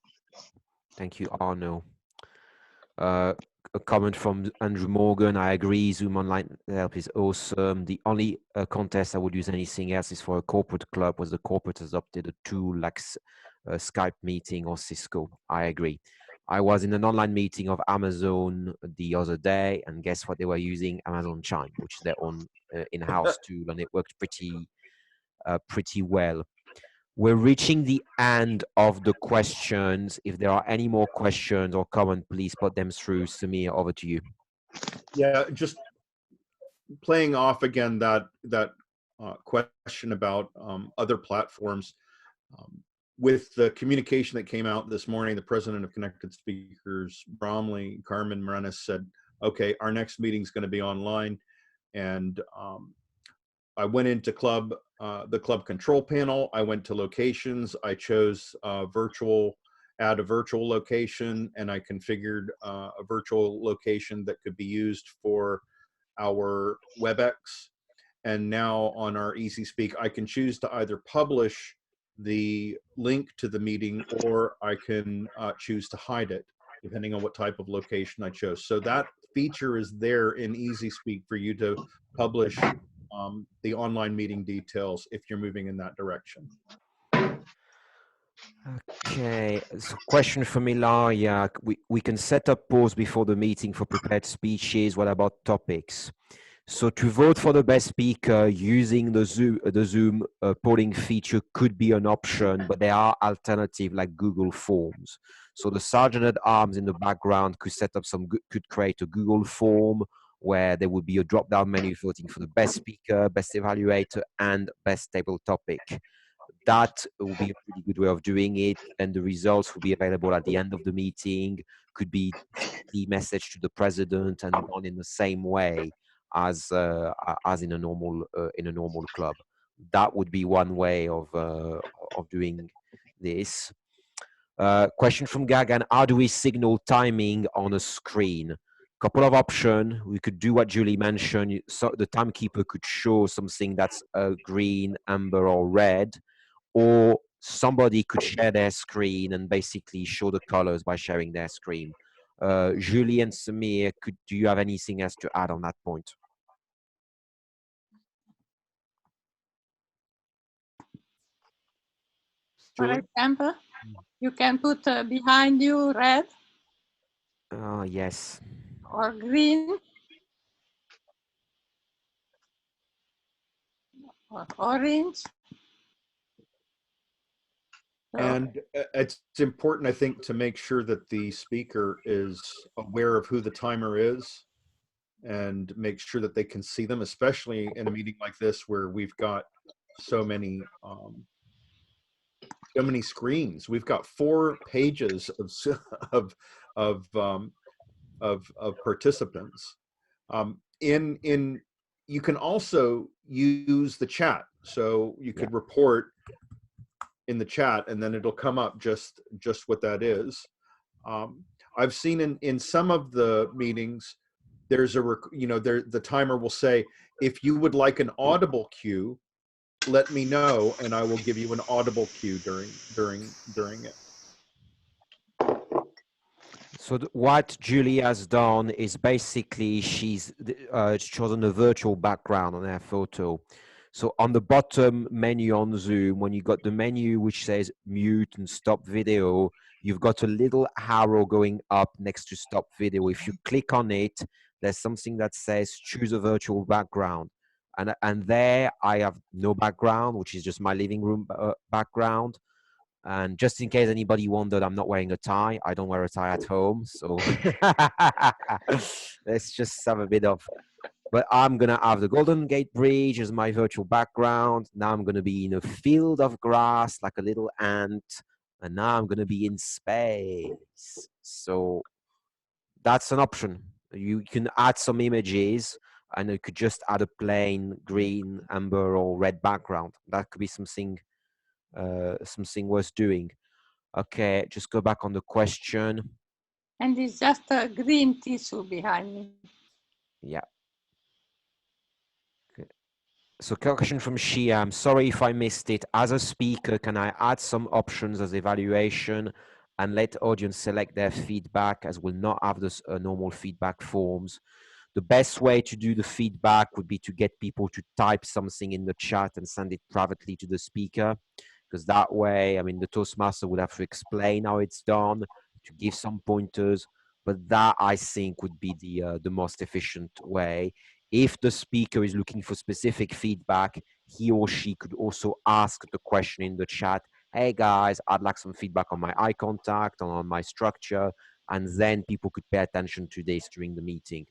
Thank you, Arno. A comment from Andrew Morgan. I agree. Zoom Online Help is awesome. The only contest I would use anything else is for a corporate club, was the corporate has adopted a tool like Skype meeting or Cisco. I agree. I was in an online meeting of Amazon the other day, and guess what they were using? Amazon Chime, which is their own in-house tool, and it worked pretty well. We're reaching the end of the questions. If there are any more questions or comments, please put them through. Samir, over to you. Yeah, just playing off again that question about other platforms. With the communication that came out this morning, the president of Connected Speakers, Bromley, Carmen Morenes, said, okay, our next meeting is going to be online. And I went into the club control panel. I went to locations. I chose add a virtual location, and I configured a virtual location that could be used for our WebEx. And now on our Easy Speak, I can choose to either publish the link to the meeting, or I can choose to hide it, depending on what type of location I chose. So that feature is there in Easy Speak for you to publish the online meeting details if you're moving in that direction. Okay, so question from Ilaria. We can set up pause before the meeting for prepared speeches. What about topics? So to vote for the best speaker using the Zoom polling feature could be an option, but there are alternatives like Google Forms. So the Sergeant at Arms in the background could set up could create a Google form where there would be a drop-down menu voting for the best speaker, best evaluator, and best table topic. That will be a pretty good way of doing it, and the results will be available at the end of the meeting. Could be the message to the president and done in the same way as in a normal club. That would be one way of doing this. Question from Gagan: how do we signal timing on a screen? Couple of options. We could do what Julie mentioned. So the timekeeper could show something that's green, amber, or red, or somebody could share their screen and basically show the colors by sharing their screen. Julie and Samir, do you have anything else to add on that point? For example, you can put behind you red. Yes. Or green. Or orange. And it's important, I think, to make sure that the speaker is aware of who the timer is and make sure that they can see them, especially in a meeting like this where we've got so many screens. We've got 4 pages of participants. You can also use the chat, so you could report in the chat, and then it'll come up just what that is. I've seen in some of the meetings, there's the timer will say, if you would like an audible cue, let me know, and I will give you an audible cue during it. So what Julie has done is basically she's chosen a virtual background on her photo. So on the bottom menu on Zoom, when you got the menu which says mute and stop video, you've got a little arrow going up next to stop video. If you click on it, there's something that says choose a virtual background. And there I have no background, which is just my living room background. And just in case anybody wondered, I'm not wearing a tie. I don't wear a tie at home. So let's just have a bit of, but I'm going to have the Golden Gate Bridge as my virtual background. Now I'm going to be in a field of grass like a little ant. And now I'm going to be in space. So that's an option. You can add some images, and you could just add a plain green, amber, or red background. That could be something worth doing. Okay, just go back on the question. And it's just a green tissue behind me. Yeah. Okay. So question from Shia. I'm sorry if I missed it. As a speaker, can I add some options as evaluation and let audience select their feedback, as we'll not have this normal feedback forms? The best way to do the feedback would be to get people to type something in the chat and send it privately to the speaker, because that way, I mean, the Toastmaster would have to explain how it's done, to give some pointers, but that I think would be the most efficient way. If the speaker is looking for specific feedback, he or she could also ask the question in the chat, hey guys, I'd like some feedback on my eye contact, on my structure, and then people could pay attention to this during the meeting.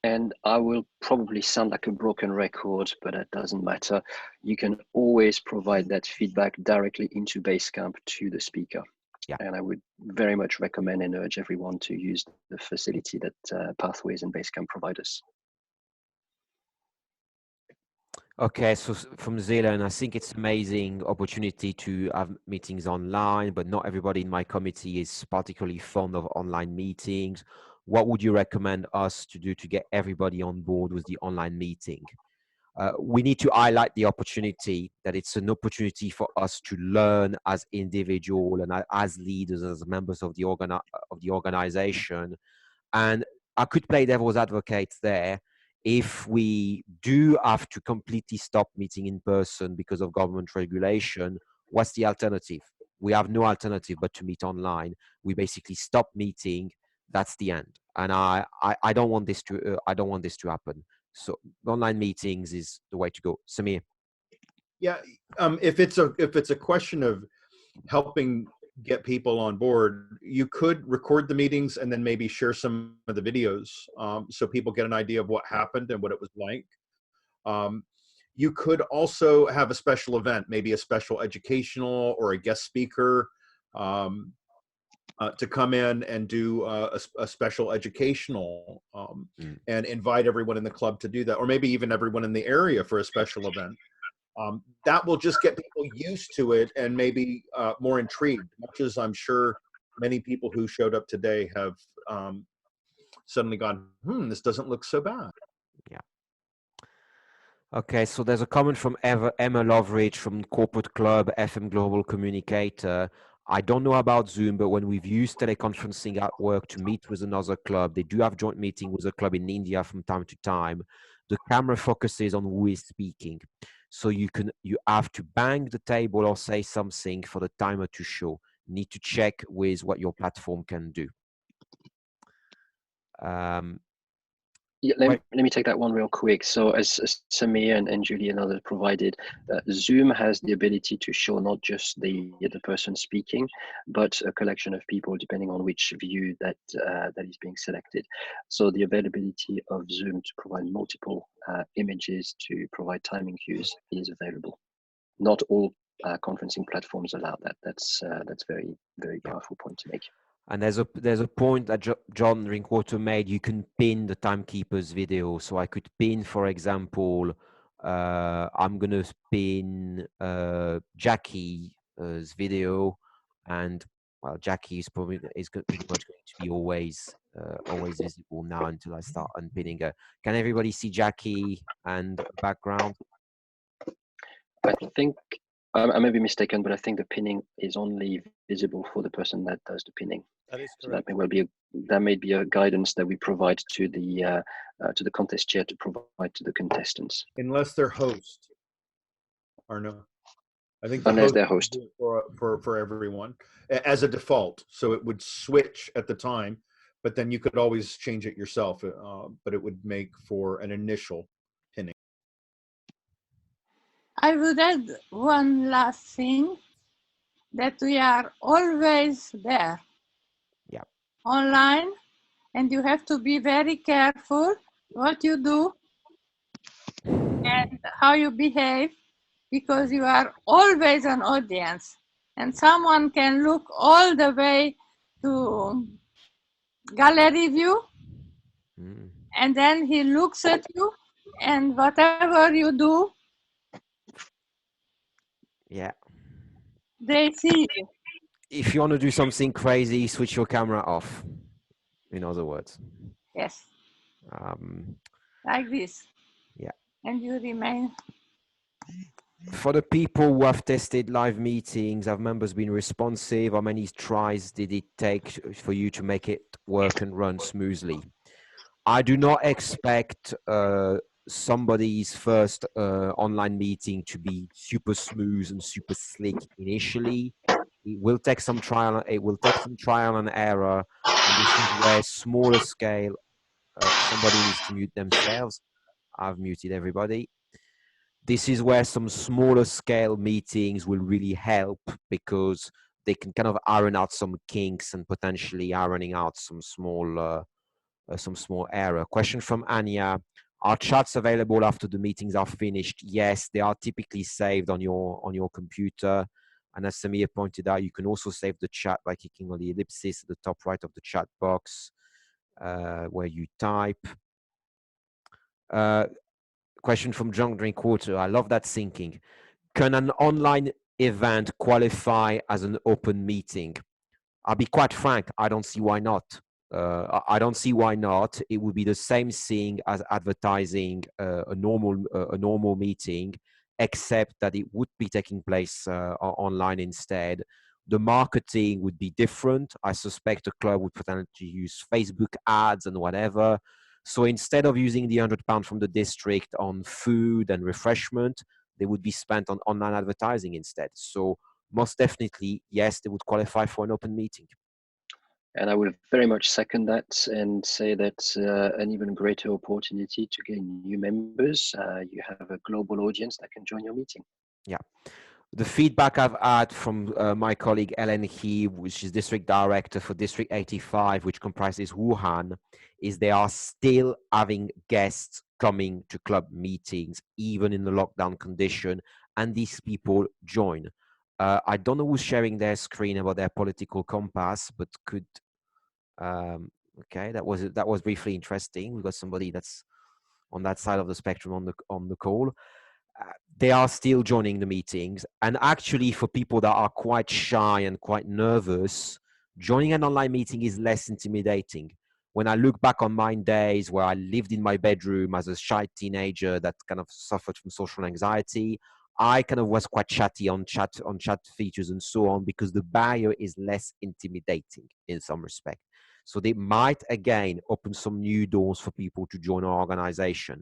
And I will probably sound like a broken record, but that doesn't matter. You can always provide that feedback directly into Basecamp to the speaker. Yeah. And I would very much recommend and urge everyone to use the facility that Pathways and Basecamp provide us. Okay, so from Zealand, I think it's amazing opportunity to have meetings online, but not everybody in my committee is particularly fond of online meetings. What would you recommend us to do to get everybody on board with the online meeting? We need to highlight the opportunity that it's an opportunity for us to learn as individual and as leaders, as members of the organization. And I could play devil's advocate there. If we do have to completely stop meeting in person because of government regulation, what's the alternative? We have no alternative but to meet online. We basically stop meeting. That's the end. And I don't want this to happen. So online meetings is the way to go. Samir. Yeah, if it's a question of helping get people on board, you could record the meetings and then maybe share some of the videos, so people get an idea of what happened and what it was like. You could also have a special event, maybe a special educational or a guest speaker, to come in and do a special educational, and invite everyone in the club to do that, or maybe even everyone in the area for a special event. That will just get people used to it and maybe more intrigued, much as I'm sure many people who showed up today have suddenly gone, this doesn't look so bad. Yeah. Okay, so there's a comment from Emma Loveridge from Corporate Club, FM Global Communicator. I don't know about Zoom, but when we've used teleconferencing at work to meet with another club, they do have joint meeting with a club in India from time to time. The camera focuses on who is speaking. So you have to bang the table or say something for the timer to show. Need to check with what your platform can do. Yeah, let me take that one real quick. So as Samir and Julie and others provided, Zoom has the ability to show not just the person speaking, but a collection of people depending on which view that is being selected. So the availability of Zoom to provide multiple images to provide timing cues is available. Not all conferencing platforms allow that. That's very, very powerful point to make. And there's a point that John Drinkwater made. You can pin the timekeeper's video. So I could pin, for example, I'm going to pin Jackie's video, and well, Jackie is pretty much going to be always visible now until I start unpinning her. Can everybody see Jackie and background? I think I may be mistaken, but I think the pinning is only visible for the person that does the pinning. That is so correct. that may be a guidance that we provide to the contest chair to provide to the contestants. Unless they're host, or no. I think unless they're host for everyone as a default. So it would switch at the time, but then you could always change it yourself, but it would make for an initial pinning. I would add one last thing, that we are always there. Yeah. Online, and you have to be very careful what you do and how you behave, because you are always an audience, and someone can look all the way to gallery view, and then he looks at you, and whatever you do, Yeah. they see you. If you want to do something crazy, switch your camera off. In other words. Yes. Um, Like this. Yeah. And you remain. For the people who have tested live meetings, have members been responsive? How many tries did it take for you to make it work and run smoothly? I do not expect somebody's first online meeting to be super smooth and super slick initially. It will take some trial. It will take some trial and error. And this is where smaller scale. Somebody needs to mute themselves. I've muted everybody. This is where some smaller scale meetings will really help, because they can kind of iron out some kinks and potentially ironing out some small error. Question from Anya: are chats available after the meetings are finished? Yes, they are typically saved on your computer. And as Samir pointed out, you can also save the chat by clicking on the ellipsis at the top right of the chat box where you type. Question from John Drinkwater. I love that thinking. Can an online event qualify as an open meeting? I'll be quite frank, I don't see why not. I don't see why not. It would be the same thing as advertising a normal meeting, except that it would be taking place online instead. The marketing would be different. I suspect a club would potentially use Facebook ads and whatever. So instead of using the £100 from the district on food and refreshment, they would be spent on online advertising instead. So most definitely, yes, they would qualify for an open meeting. And I would very much second that and say that's an even greater opportunity to gain new members. You have a global audience that can join your meeting. Yeah. The feedback I've had from my colleague Ellen He, which is district director for District 85, which comprises Wuhan, is they are still having guests coming to club meetings, even in the lockdown condition, and these people join. I don't know who's sharing their screen about their political compass, but could, okay, that was briefly interesting. We've got somebody that's on that side of the spectrum on the call. They are still joining the meetings. And actually, for people that are quite shy and quite nervous, joining an online meeting is less intimidating. When I look back on my days where I lived in my bedroom as a shy teenager that kind of suffered from social anxiety, I kind of was quite chatty on chat features and so on, because the barrier is less intimidating in some respect. So they might, again, open some new doors for people to join our organization.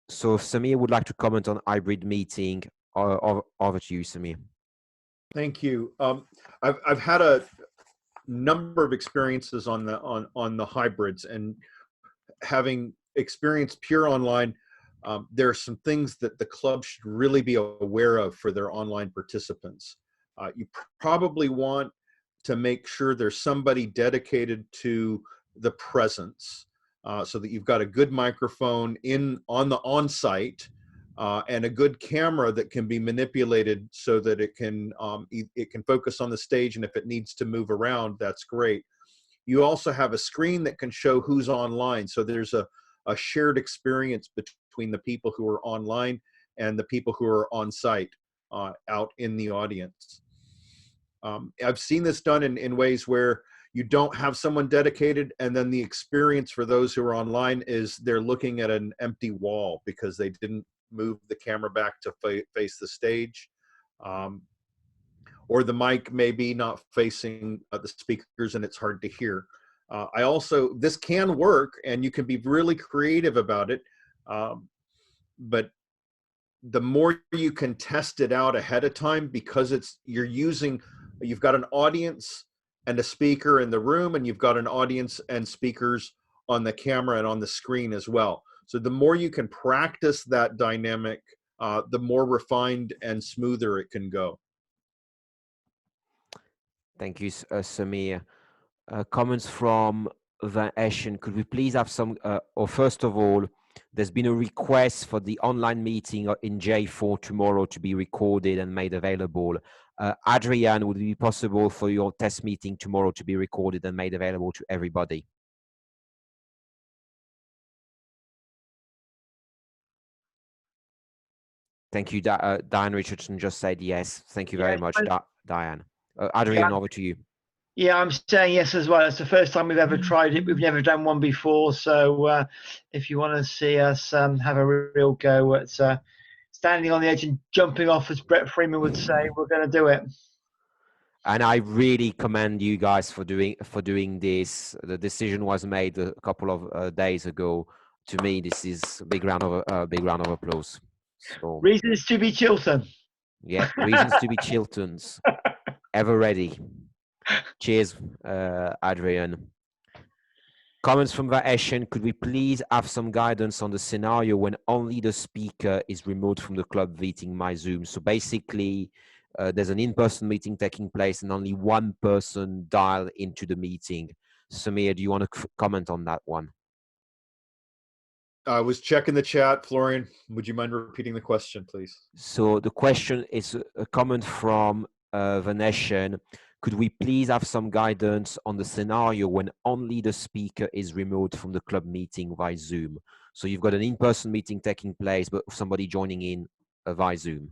So Samir would like to comment on hybrid meeting. Over to you, Samir. Thank you. I've had a number of experiences on the hybrids, and having experienced pure online, there are some things that the club should really be aware of for their online participants. You probably want to make sure there's somebody dedicated to the presence, so that you've got a good microphone on the on-site, and a good camera that can be manipulated so that it can focus on the stage, and if it needs to move around, that's great. You also have a screen that can show who's online, so there's a shared experience between the people who are online and the people who are on site, out in the audience. I've seen this done in ways where you don't have someone dedicated, and then the experience for those who are online is they're looking at an empty wall because they didn't move the camera back to face the stage, or the mic may be not facing the speakers and it's hard to hear. This can work, and you can be really creative about it, but the more you can test it out ahead of time, because you've got an audience and a speaker in the room, and you've got an audience and speakers on the camera and on the screen as well. So the more you can practice that dynamic, the more refined and smoother it can go. Thank you, Samir. Comments from Van Eschen. Could we please have some, or first of all, there's been a request for the online meeting in J4 tomorrow to be recorded and made available. Adrian, would it be possible for your test meeting tomorrow to be recorded and made available to everybody? Thank you. Diane Richardson just said yes. Thank you very much, Diane. Adrian, over to you. Yeah, I'm saying yes as well. It's the first time we've ever tried it. We've never done one before. So if you want to see us have a real go at standing on the edge and jumping off, as Brett Freeman would say, we're going to do it. And I really commend you guys for doing this. The decision was made a couple of days ago. To me, this is a big round of applause. So, reasons to be Chilton. Yeah, reasons to be Chiltons. Ever ready. Cheers, Adrian. Comments from Vaeshan. Could we please have some guidance on the scenario when only the speaker is remote from the club meeting my Zoom? So basically, there's an in-person meeting taking place and only one person dial into the meeting. Samir, do you want to comment on that one? I was checking the chat. Florian, would you mind repeating the question, please? So the question is a comment from Vaneshan. Could we please have some guidance on the scenario when only the speaker is remote from the club meeting via Zoom? So you've got an in-person meeting taking place, but somebody joining in via Zoom.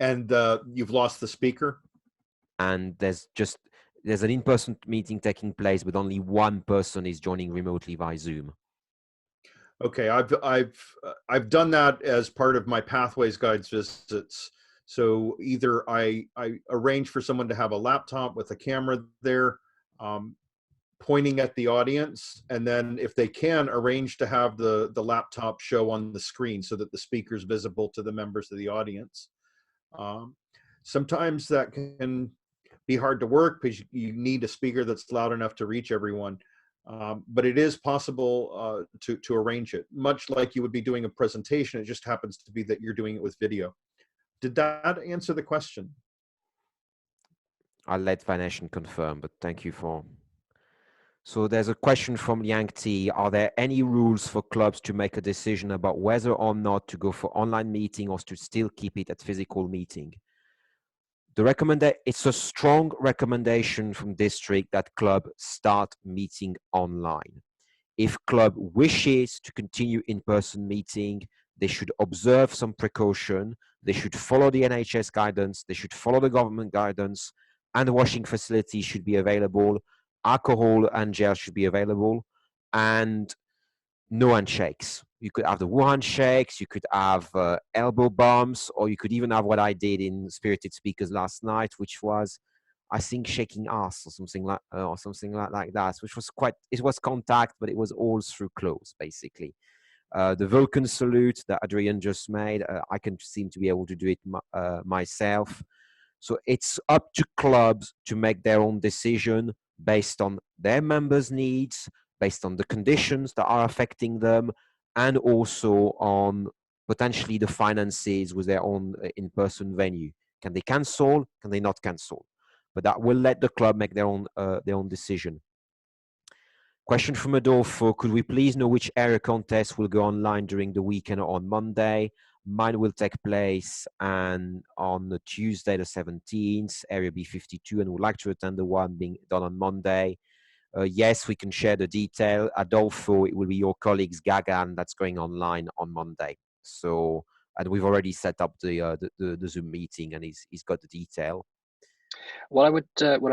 And you've lost the speaker? And there's an in-person meeting taking place, but only one person is joining remotely via Zoom. Okay, I've done that as part of my Pathways Guides visits. So either I arrange for someone to have a laptop with a camera there, pointing at the audience, and then if they can, arrange to have the laptop show on the screen so that the speaker is visible to the members of the audience. Sometimes that can be hard to work because you need a speaker that's loud enough to reach everyone. But it is possible to arrange it, much like you would be doing a presentation. It just happens to be that you're doing it with video. Did that answer the question? I'll let Vaneshan confirm, but thank you for. So there's a question from Yang T. Are there any rules for clubs to make a decision about whether or not to go for online meeting or to still keep it at physical meeting? It's a strong recommendation from district that club start meeting online. If club wishes to continue in-person meeting, they should observe some precaution. They should follow the NHS guidance. They should follow the government guidance, and washing facilities should be available. Alcohol and gel should be available, and no handshakes. You could have the Wuhan shakes, you could have elbow bumps, or you could even have what I did in Spirited Speakers last night, which was, I think, shaking ass or something like that, which was it was contact, but it was all through clothes, basically. The Vulcan salute that Adrian just made, I can seem to be able to do it myself. So it's up to clubs to make their own decision based on their members' needs, based on the conditions that are affecting them, and also on potentially the finances with their own in-person venue. Can they cancel? Can they not cancel? But that will let the club make their own decision. Question from Adolfo. Could we please know which area contests will go online during the weekend or on Monday? Mine will take place on the Tuesday, the 17th, area B52, and would like to attend the one being done on Monday. Yes, we can share the detail. Adolfo, it will be your colleagues Gagan that's going online on Monday. So, and we've already set up the Zoom meeting, and he's got the detail. What I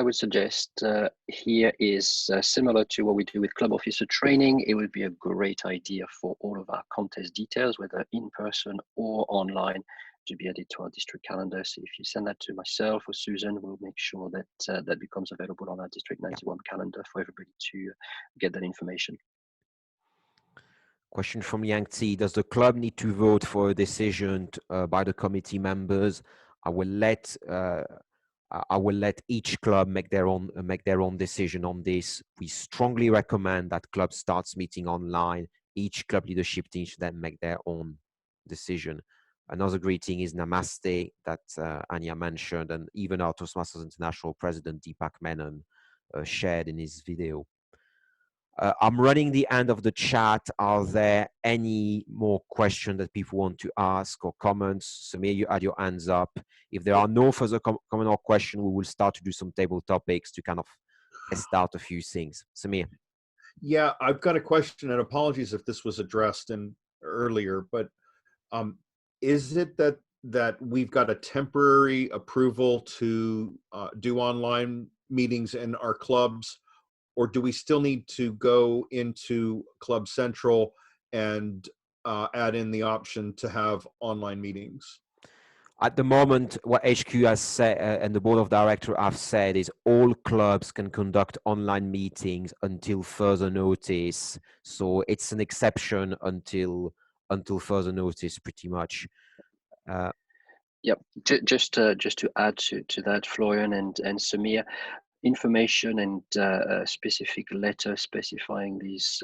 would suggest here is similar to what we do with club officer training. It would be a great idea for all of our contest details, whether in person or online, to be added to our district calendar. So if you send that to myself or Susan, we'll make sure that that becomes available on our District 91 calendar for everybody to get that information. Question from Yang T. Does the club need to vote for a decision by the committee members? I will let I will let each club make their own decision on this. We strongly recommend that club starts meeting online. Each club leadership team should then make their own decision. Another greeting is Namaste that Anya mentioned, and even our Toastmasters International President Deepak Menon shared in his video. I'm running the end of the chat. Are there any more questions that people want to ask or comments? Samir, you had your hands up. If there are no further comment or question, we will start to do some table topics to kind of test out a few things. Samir. Yeah, I've got a question, and apologies if this was addressed earlier, but is it that we've got a temporary approval to do online meetings in our clubs, or do we still need to go into Club Central and add in the option to have online meetings? At the moment, what HQ has said and the board of directors have said is all clubs can conduct online meetings until further notice. So it's an exception until further notice, pretty much. Yep. Just to add to that, Florian and Samir, information and a specific letter specifying these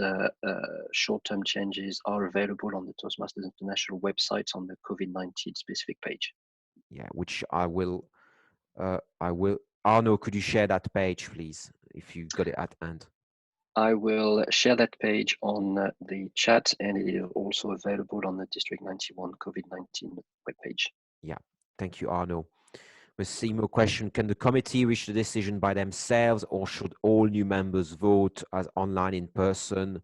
short-term changes are available on the Toastmasters International website on the COVID-19 specific page. Yeah, which I will. Arno, could you share that page, please, if you got it at hand? I will share that page on the chat, and it is also available on the District 91 COVID-19 webpage. Yeah, thank you, Arno. Massimo question, can the committee reach the decision by themselves, or should all new members vote as online in person?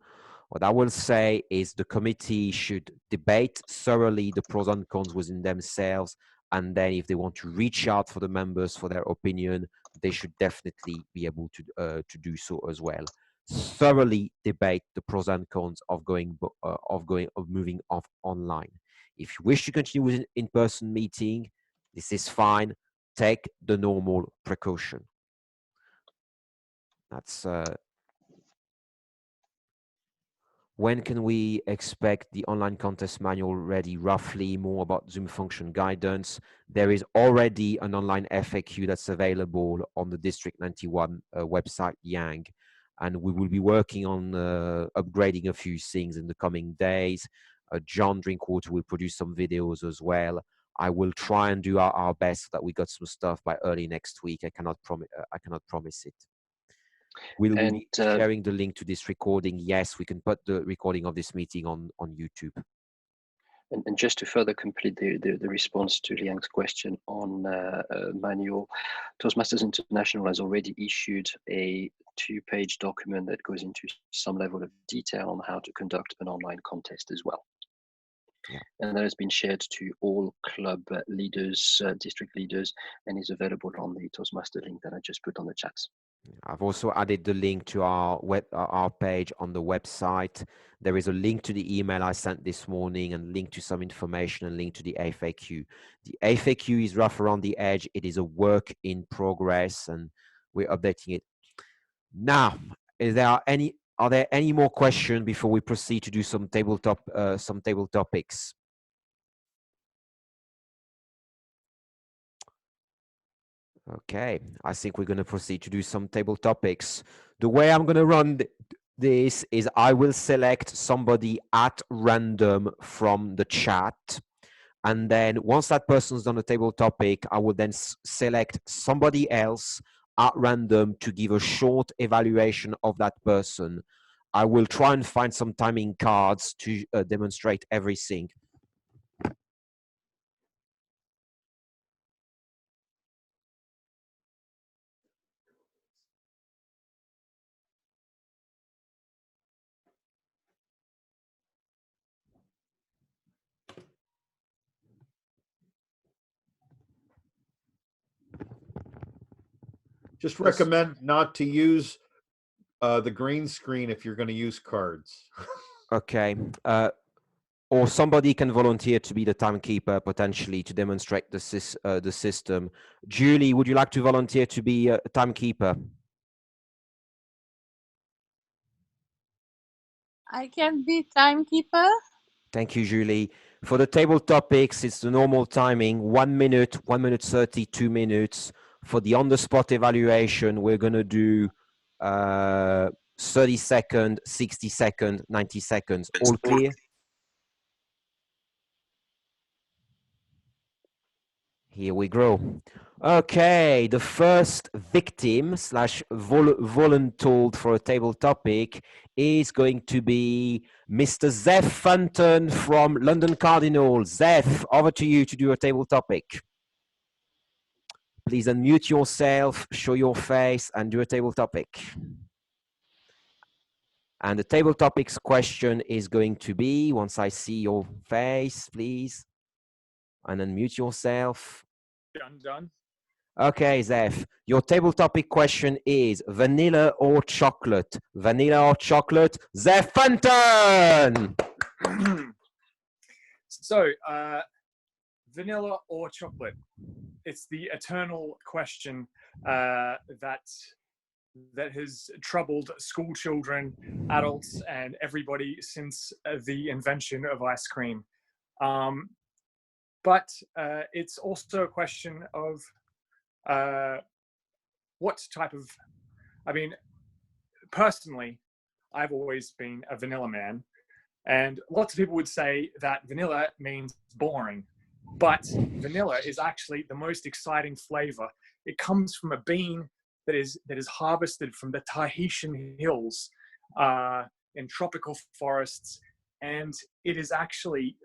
What I will say is the committee should debate thoroughly the pros and cons within themselves, and then if they want to reach out for the members for their opinion, they should definitely be able to do so as well. Thoroughly debate the pros and cons of moving off online. If you wish to continue with an in-person meeting, this is fine. Take the normal precaution. That's when can we expect the online contest manual ready? Roughly more about Zoom function guidance. There is already an online FAQ that's available on the District 91 website, Yang, and we will be working on upgrading a few things in the coming days. John Drinkwater will produce some videos as well. I will try and do our best so that we got some stuff by early next week. I cannot promise it. Will we be sharing the link to this recording? Yes, we can put the recording of this meeting on YouTube. And just to further complete the response to Liang's question on manual, Toastmasters International has already issued a 2-page document that goes into some level of detail on how to conduct an online contest as well. Yeah. And that has been shared to all club leaders, district leaders, and is available on the Toastmaster link that I just put on the chat. I've also added the link to our page on the website. There is a link to the email I sent this morning, and link to some information, and link to the FAQ. The FAQ is rough around the edge. It is a work in progress, and we're updating it. Now, are there any more questions before we proceed to do some table topics? Okay, I think we're going to proceed to do some table topics. The way I'm going to run this is I will select somebody at random from the chat. And then once that person's done a table topic, I will then select somebody else at random to give a short evaluation of that person. I will try and find some timing cards to demonstrate everything. Just recommend not to use the green screen if you're going to use cards. Okay. Or somebody can volunteer to be the timekeeper, potentially, to demonstrate the system. Julie, would you like to volunteer to be a timekeeper? I can be timekeeper. Thank you, Julie. For the table topics, it's the normal timing, 1 minute, 1 minute 30, 2 minutes. For the on-the-spot evaluation, we're going to do 30 seconds, 60 seconds, 90 seconds. All clear? Here we go. Okay, the first victim slash voluntold for a table topic is going to be Mr. Zeph Fenton from London Cardinals. Zeph, over to you to do a table topic. Please unmute yourself, show your face, and do a table topic. And the table topics question is going to be, once I see your face, please, and unmute yourself. Done. Okay, Zeph, your table topic question is vanilla or chocolate? Vanilla or chocolate? Zeph Fenton! So, vanilla or chocolate? It's the eternal question that has troubled school children, adults, and everybody since the invention of ice cream. But it's also a question of what type of, personally, I've always been a vanilla man, and lots of people would say that vanilla means boring, but vanilla is actually the most exciting flavor. It comes from a bean that is harvested from the Tahitian hills in tropical forests, and it is actually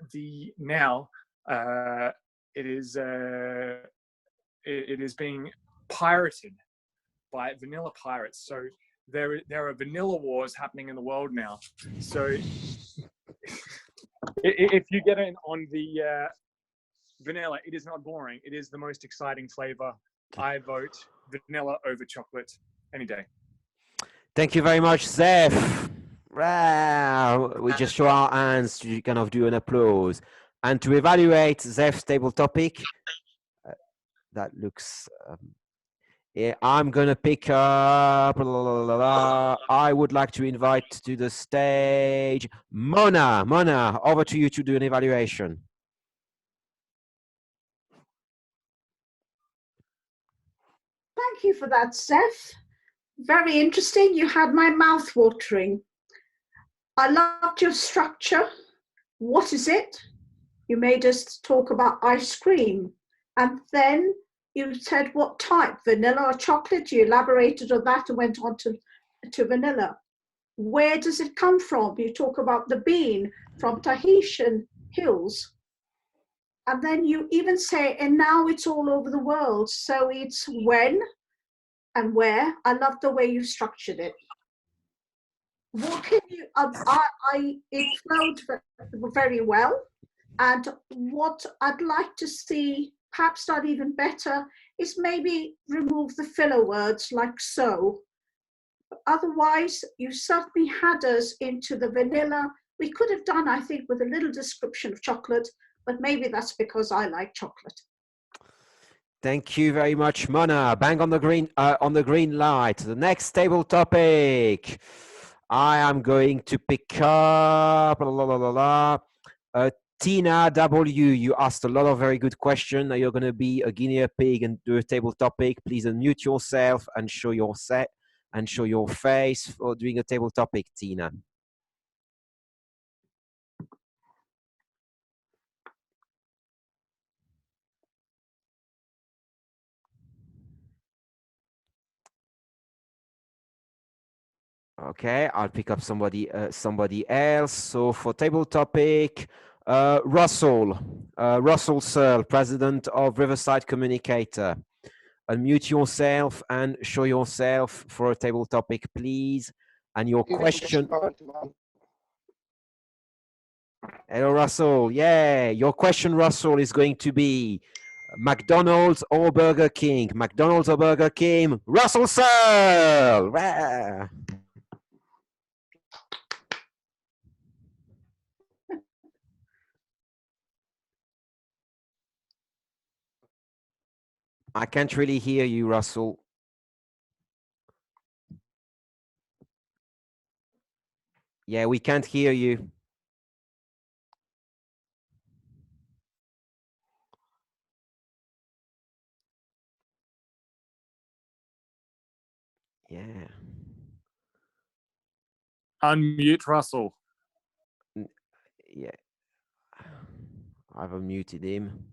it is being pirated by vanilla pirates. So there are vanilla wars happening in the world now. So if you get in on the vanilla, it is not boring. It is the most exciting flavor. I vote vanilla over chocolate any day. Thank you very much, Zeph. Wow. We just show our hands to kind of do an applause. And to evaluate Zeph's table topic, that looks... yeah, I'm going to pick up... I would like to invite to the stage Mona. Mona, over to you to do an evaluation. Thank you for that, Seth. Very interesting. You had my mouth watering. I loved your structure. What is it? You made us talk about ice cream. And then you said what type, vanilla or chocolate? You elaborated on that and went on to vanilla. Where does it come from? You talk about the bean from Tahitian hills. And then you even say, and now it's all over the world. So it's when and where. I love the way you structured it. What can you, it flowed very well. And what I'd like to see, perhaps done even better, is maybe remove the filler words like so. Otherwise, you certainly had us into the vanilla. We could have done, I think, with a little description of chocolate, but maybe that's because I like chocolate. Thank you very much, Mona. Bang on the green light. The next table topic. I am going to pick up Tina W. You asked a lot of very good questions. Now you're going to be a guinea pig and do a table topic. Please unmute yourself and show your set and show your face for doing a table topic, Tina. Okay, I'll pick up somebody else. So for table topic, Russell Searle, president of Riverside Communicator. Unmute yourself and show yourself for a table topic, please. And your question. Hello, Russell. Yeah, your question, Russell, is going to be McDonald's or Burger King? McDonald's or Burger King? Russell Searle. Rah. I can't really hear you, Russell. Yeah, we can't hear you. Unmute Russell. Yeah, I've unmuted him.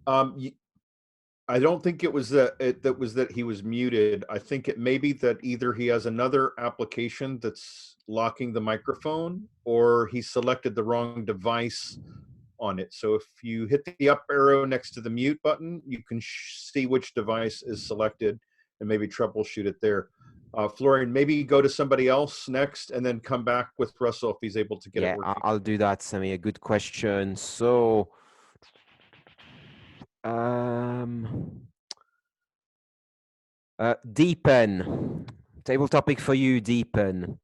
I don't think it was that he was muted. I think it may be that either he has another application that's locking the microphone, or he selected the wrong device on it. So if you hit the up arrow next to the mute button, you can see which device is selected and maybe troubleshoot it there. Florian, maybe go to somebody else next and then come back with Russell if he's able to get it working. I'll do that, Sammy. A good question. So, Deepen. Table topic for you, Deepen.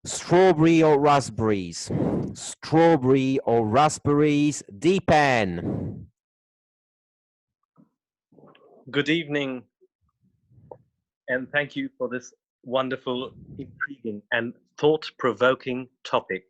Strawberry or raspberries? Strawberry or raspberries? Deepen. Good evening, and thank you for this wonderful, intriguing, and thought-provoking topic.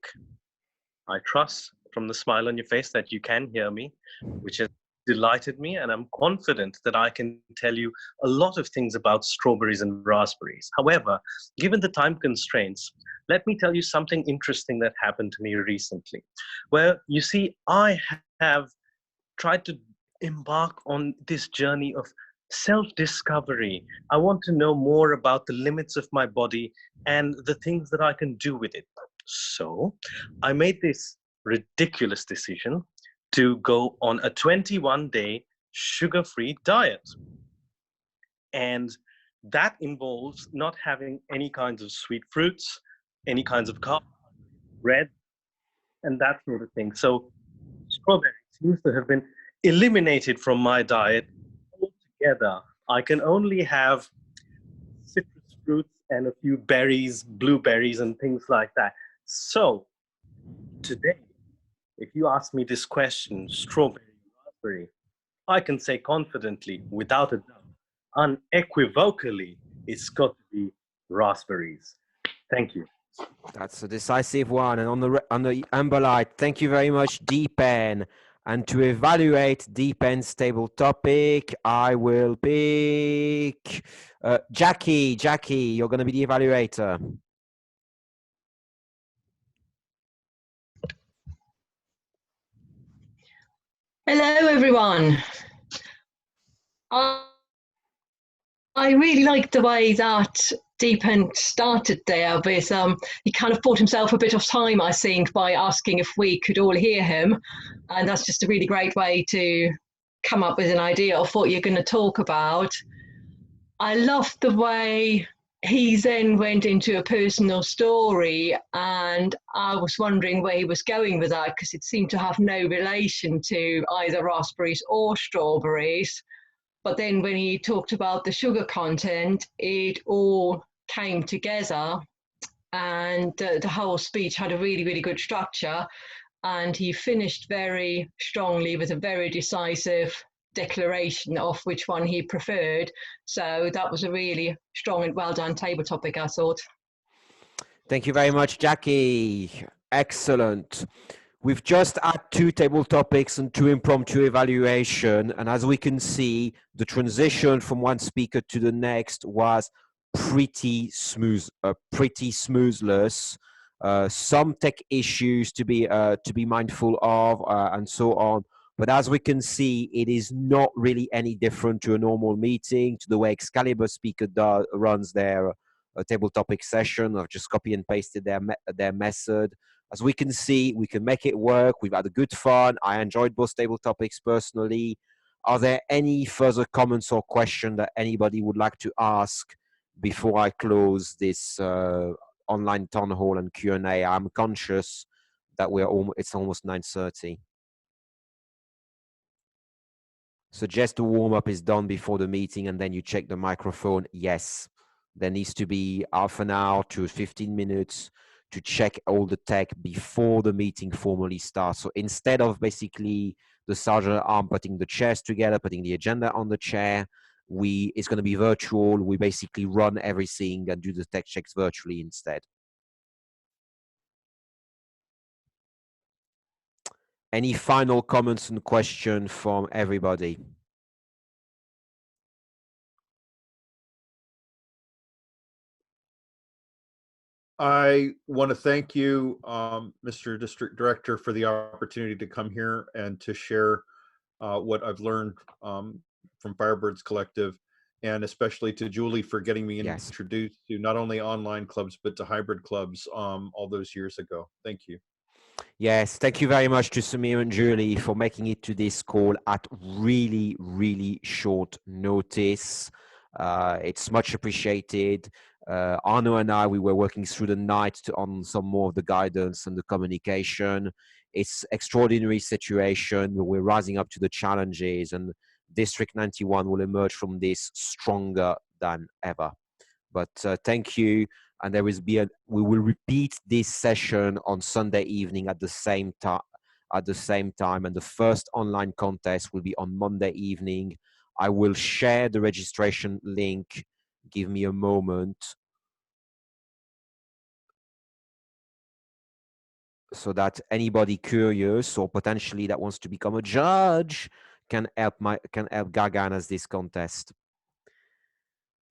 I trust from the smile on your face that you can hear me, which has delighted me, and I'm confident that I can tell you a lot of things about strawberries and raspberries. However, given the time constraints, let me tell you something interesting that happened to me recently. Well, you see, I have tried to embark on this journey of self-discovery. I want to know more about the limits of my body and the things that I can do with it. So I made this ridiculous decision to go on a 21-day sugar-free diet. And that involves not having any kinds of sweet fruits, any kinds of carbs, bread, and that sort of thing. So strawberry seems to have been eliminated from my diet altogether. I can only have citrus fruits and a few berries, blueberries, and things like that. So today, if you ask me this question, strawberry, raspberry, I can say confidently, without a doubt, unequivocally, it's got to be raspberries. Thank you. That's a decisive one. And on the amber light, thank you very much, Deepen. And to evaluate Deepen's table topic, I will pick Jackie. Jackie, you're going to be the evaluator. Hello, everyone. I really liked the way that Deepen started there with he kind of bought himself a bit of time, I think, by asking if we could all hear him. And that's just a really great way to come up with an idea of what you're going to talk about. I loved the way he then went into a personal story, and I was wondering where he was going with that, because it seemed to have no relation to either raspberries or strawberries. But then when he talked about the sugar content, it all came together, and the whole speech had a really, really good structure. And he finished very strongly with a very decisive declaration of which one he preferred. So that was a really strong and well done table topic, I thought. Thank you very much, Jackie. Excellent. We've just had 2 table topics and 2 impromptu evaluation. And as we can see, the transition from one speaker to the next was pretty smooth, pretty smoothless. Some tech issues to be mindful of and so on. But as we can see, it is not really any different to a normal meeting, to the way Excalibur speaker runs their table topic session. I've just copy and pasted their method. As we can see, we can make it work. We've had a good fun. I enjoyed both table topics personally. Are there any further comments or questions that anybody would like to ask before I close this online town hall and Q&A? I'm conscious that it's almost 9:30. Suggest the warm-up is done before the meeting and then you check the microphone. Yes, there needs to be half an hour to 15 minutes to check all the tech before the meeting formally starts. So instead of basically the sergeant arm putting the chairs together, putting the agenda on the chair, it's going to be virtual. We basically run everything and do the tech checks virtually instead. Any final comments and questions from everybody? I want to thank you, Mr. District Director, for the opportunity to come here and to share what I've learned from Firebirds Collective, and especially to Julie for getting me introduced to not only online clubs, but to hybrid clubs all those years ago. Thank you. Yes, thank you very much to Samir and Julie for making it to this call at really, really short notice. It's much appreciated. Arno and I, we were working through the night on some more of the guidance and the communication. It's extraordinary situation. We're rising up to the challenges, and District 91 will emerge from this stronger than ever. But thank you. And there will be we will repeat this session on Sunday evening at the same time. And the first online contest will be on Monday evening. I will share the registration link. Give me a moment so that anybody curious or potentially that wants to become a judge can help Gagan as this contest.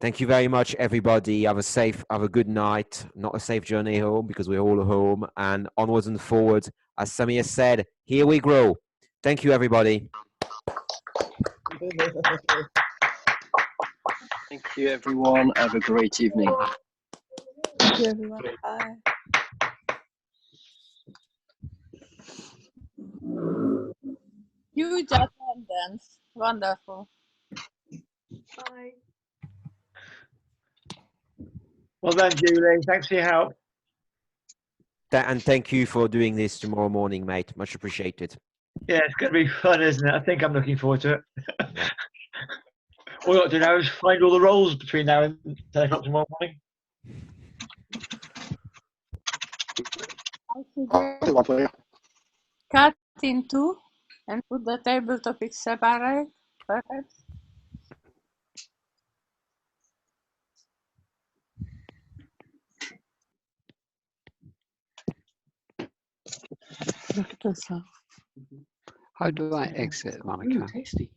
Thank you very much, everybody. Have a good night. Not a safe journey home because we're all home, and onwards and forwards. As Samir said, here we grow. Thank you, everybody. Thank you, everyone. Have a great evening. Thank you, everyone. Bye. Huge attendance. Wonderful. Bye. Well done, Julie. Thanks for your help. And thank you for doing this tomorrow morning, mate. Much appreciated. Yeah, it's going to be fun, isn't it? I think I'm looking forward to it. All you got to do now is find all the roles between now and 10 o'clock tomorrow morning. Cut in two and put the table topics separate, perhaps. Look at this. How do I exit, Monica? Tasty.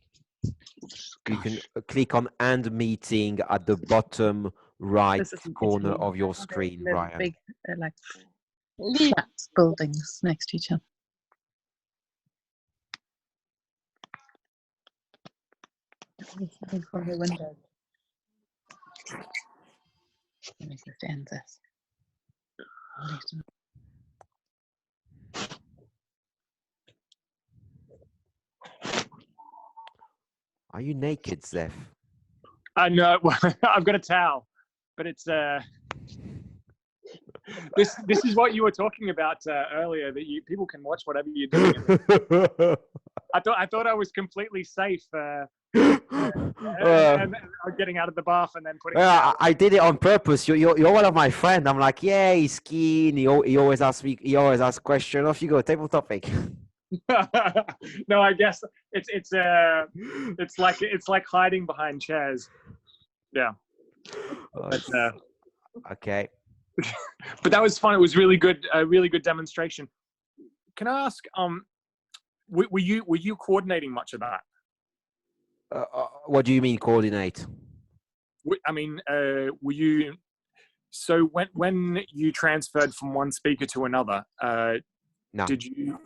You can click on End Meeting at the bottom right corner of your screen, Brian. Big, like flat buildings next to each other. Something from the window. Let me just end this. Are you naked, Zeph? No, I've got a towel, but it's this is what you were talking about earlier, that people can watch whatever you're doing. I thought I was completely safe. And getting out of the bath and then putting. I did it on purpose. You're one of my friends. I'm like, yeah, he's keen. He always asks me. He always asks questions. Off you go. Table topic. No, I guess it's like hiding behind chairs. Yeah. Okay. But that was fun. It was really good. A really good demonstration. Can I ask? Were you coordinating much of that? What do you mean coordinate? I mean, were you? So when you transferred from one speaker to another, no. Did you?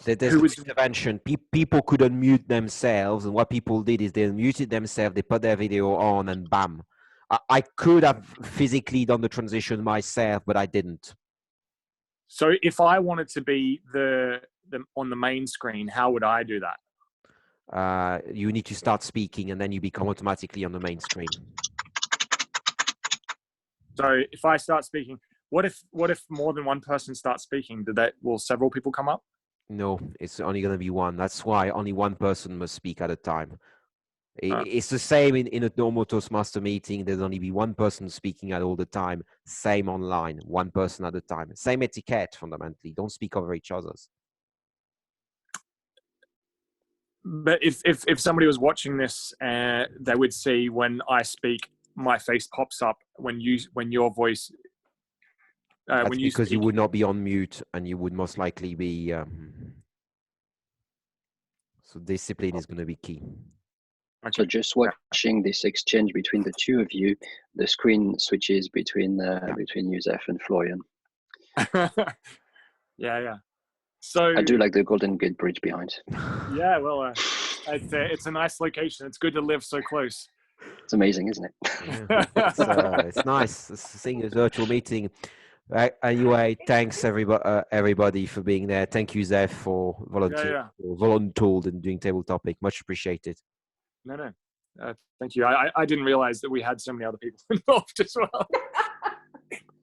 There's no intervention. People could unmute themselves, and what people did is they unmuted themselves, they put their video on, and bam. I could have physically done the transition myself, but I didn't. So if I wanted to be the on the main screen, how would I do that? You need to start speaking, and then you become automatically on the main screen. So if I start speaking, what if more than one person starts speaking? Will several people come up? No, it's only going to be one. That's why only one person must speak at a time. It's the same in a normal Toastmaster meeting. There's only be one person speaking at all the time. Same online, one person at a time. Same etiquette, fundamentally. Don't speak over each other's. But if somebody was watching this, they would see when I speak, my face pops up when your voice. That's when because speak. you would not be on mute, and you would most likely be. So discipline is going to be key. So just watching this exchange between the two of you, the screen switches between Yusef and Florian. Yeah. So I do like the Golden Gate Bridge behind. Yeah, well, it's a nice location. It's good to live so close. It's amazing, isn't it? Yeah, it's nice seeing a virtual meeting. Anyway, thanks everybody for being there. Thank you, Zeph, for volunteered and doing table topic. Much appreciated. No. Thank you. I didn't realize that we had so many other people involved as well.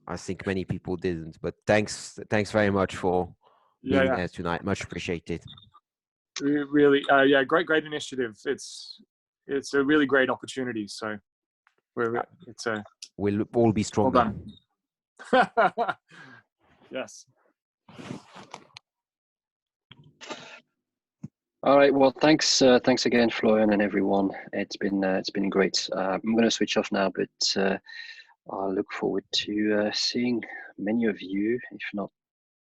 I think many people didn't, but thanks very much for being there tonight. Much appreciated. Really, great initiative. It's a really great opportunity. So we'll all be stronger. Well done. Yes. All right. Well, thanks again, Florian and everyone. It's been great. I'm going to switch off now, but I look forward to seeing many of you, if not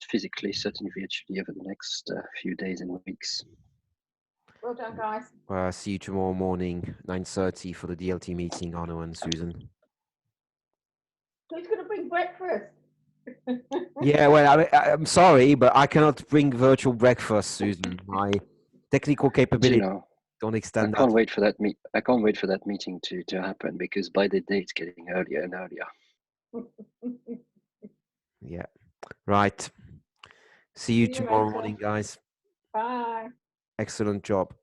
physically, certainly virtually, over the next few days and weeks. Well done, guys. See you tomorrow morning, 9:30 for the DLT meeting, Arno and Susan. Who's going to bring breakfast? Yeah, well, I'm sorry, but I cannot bring virtual breakfast, Susan. My technical capability don't extend. I can't wait for that I can't wait for that meeting to happen, because by the day it's getting earlier and earlier. Yeah. Right. See you tomorrow morning, guys. Bye. Excellent job.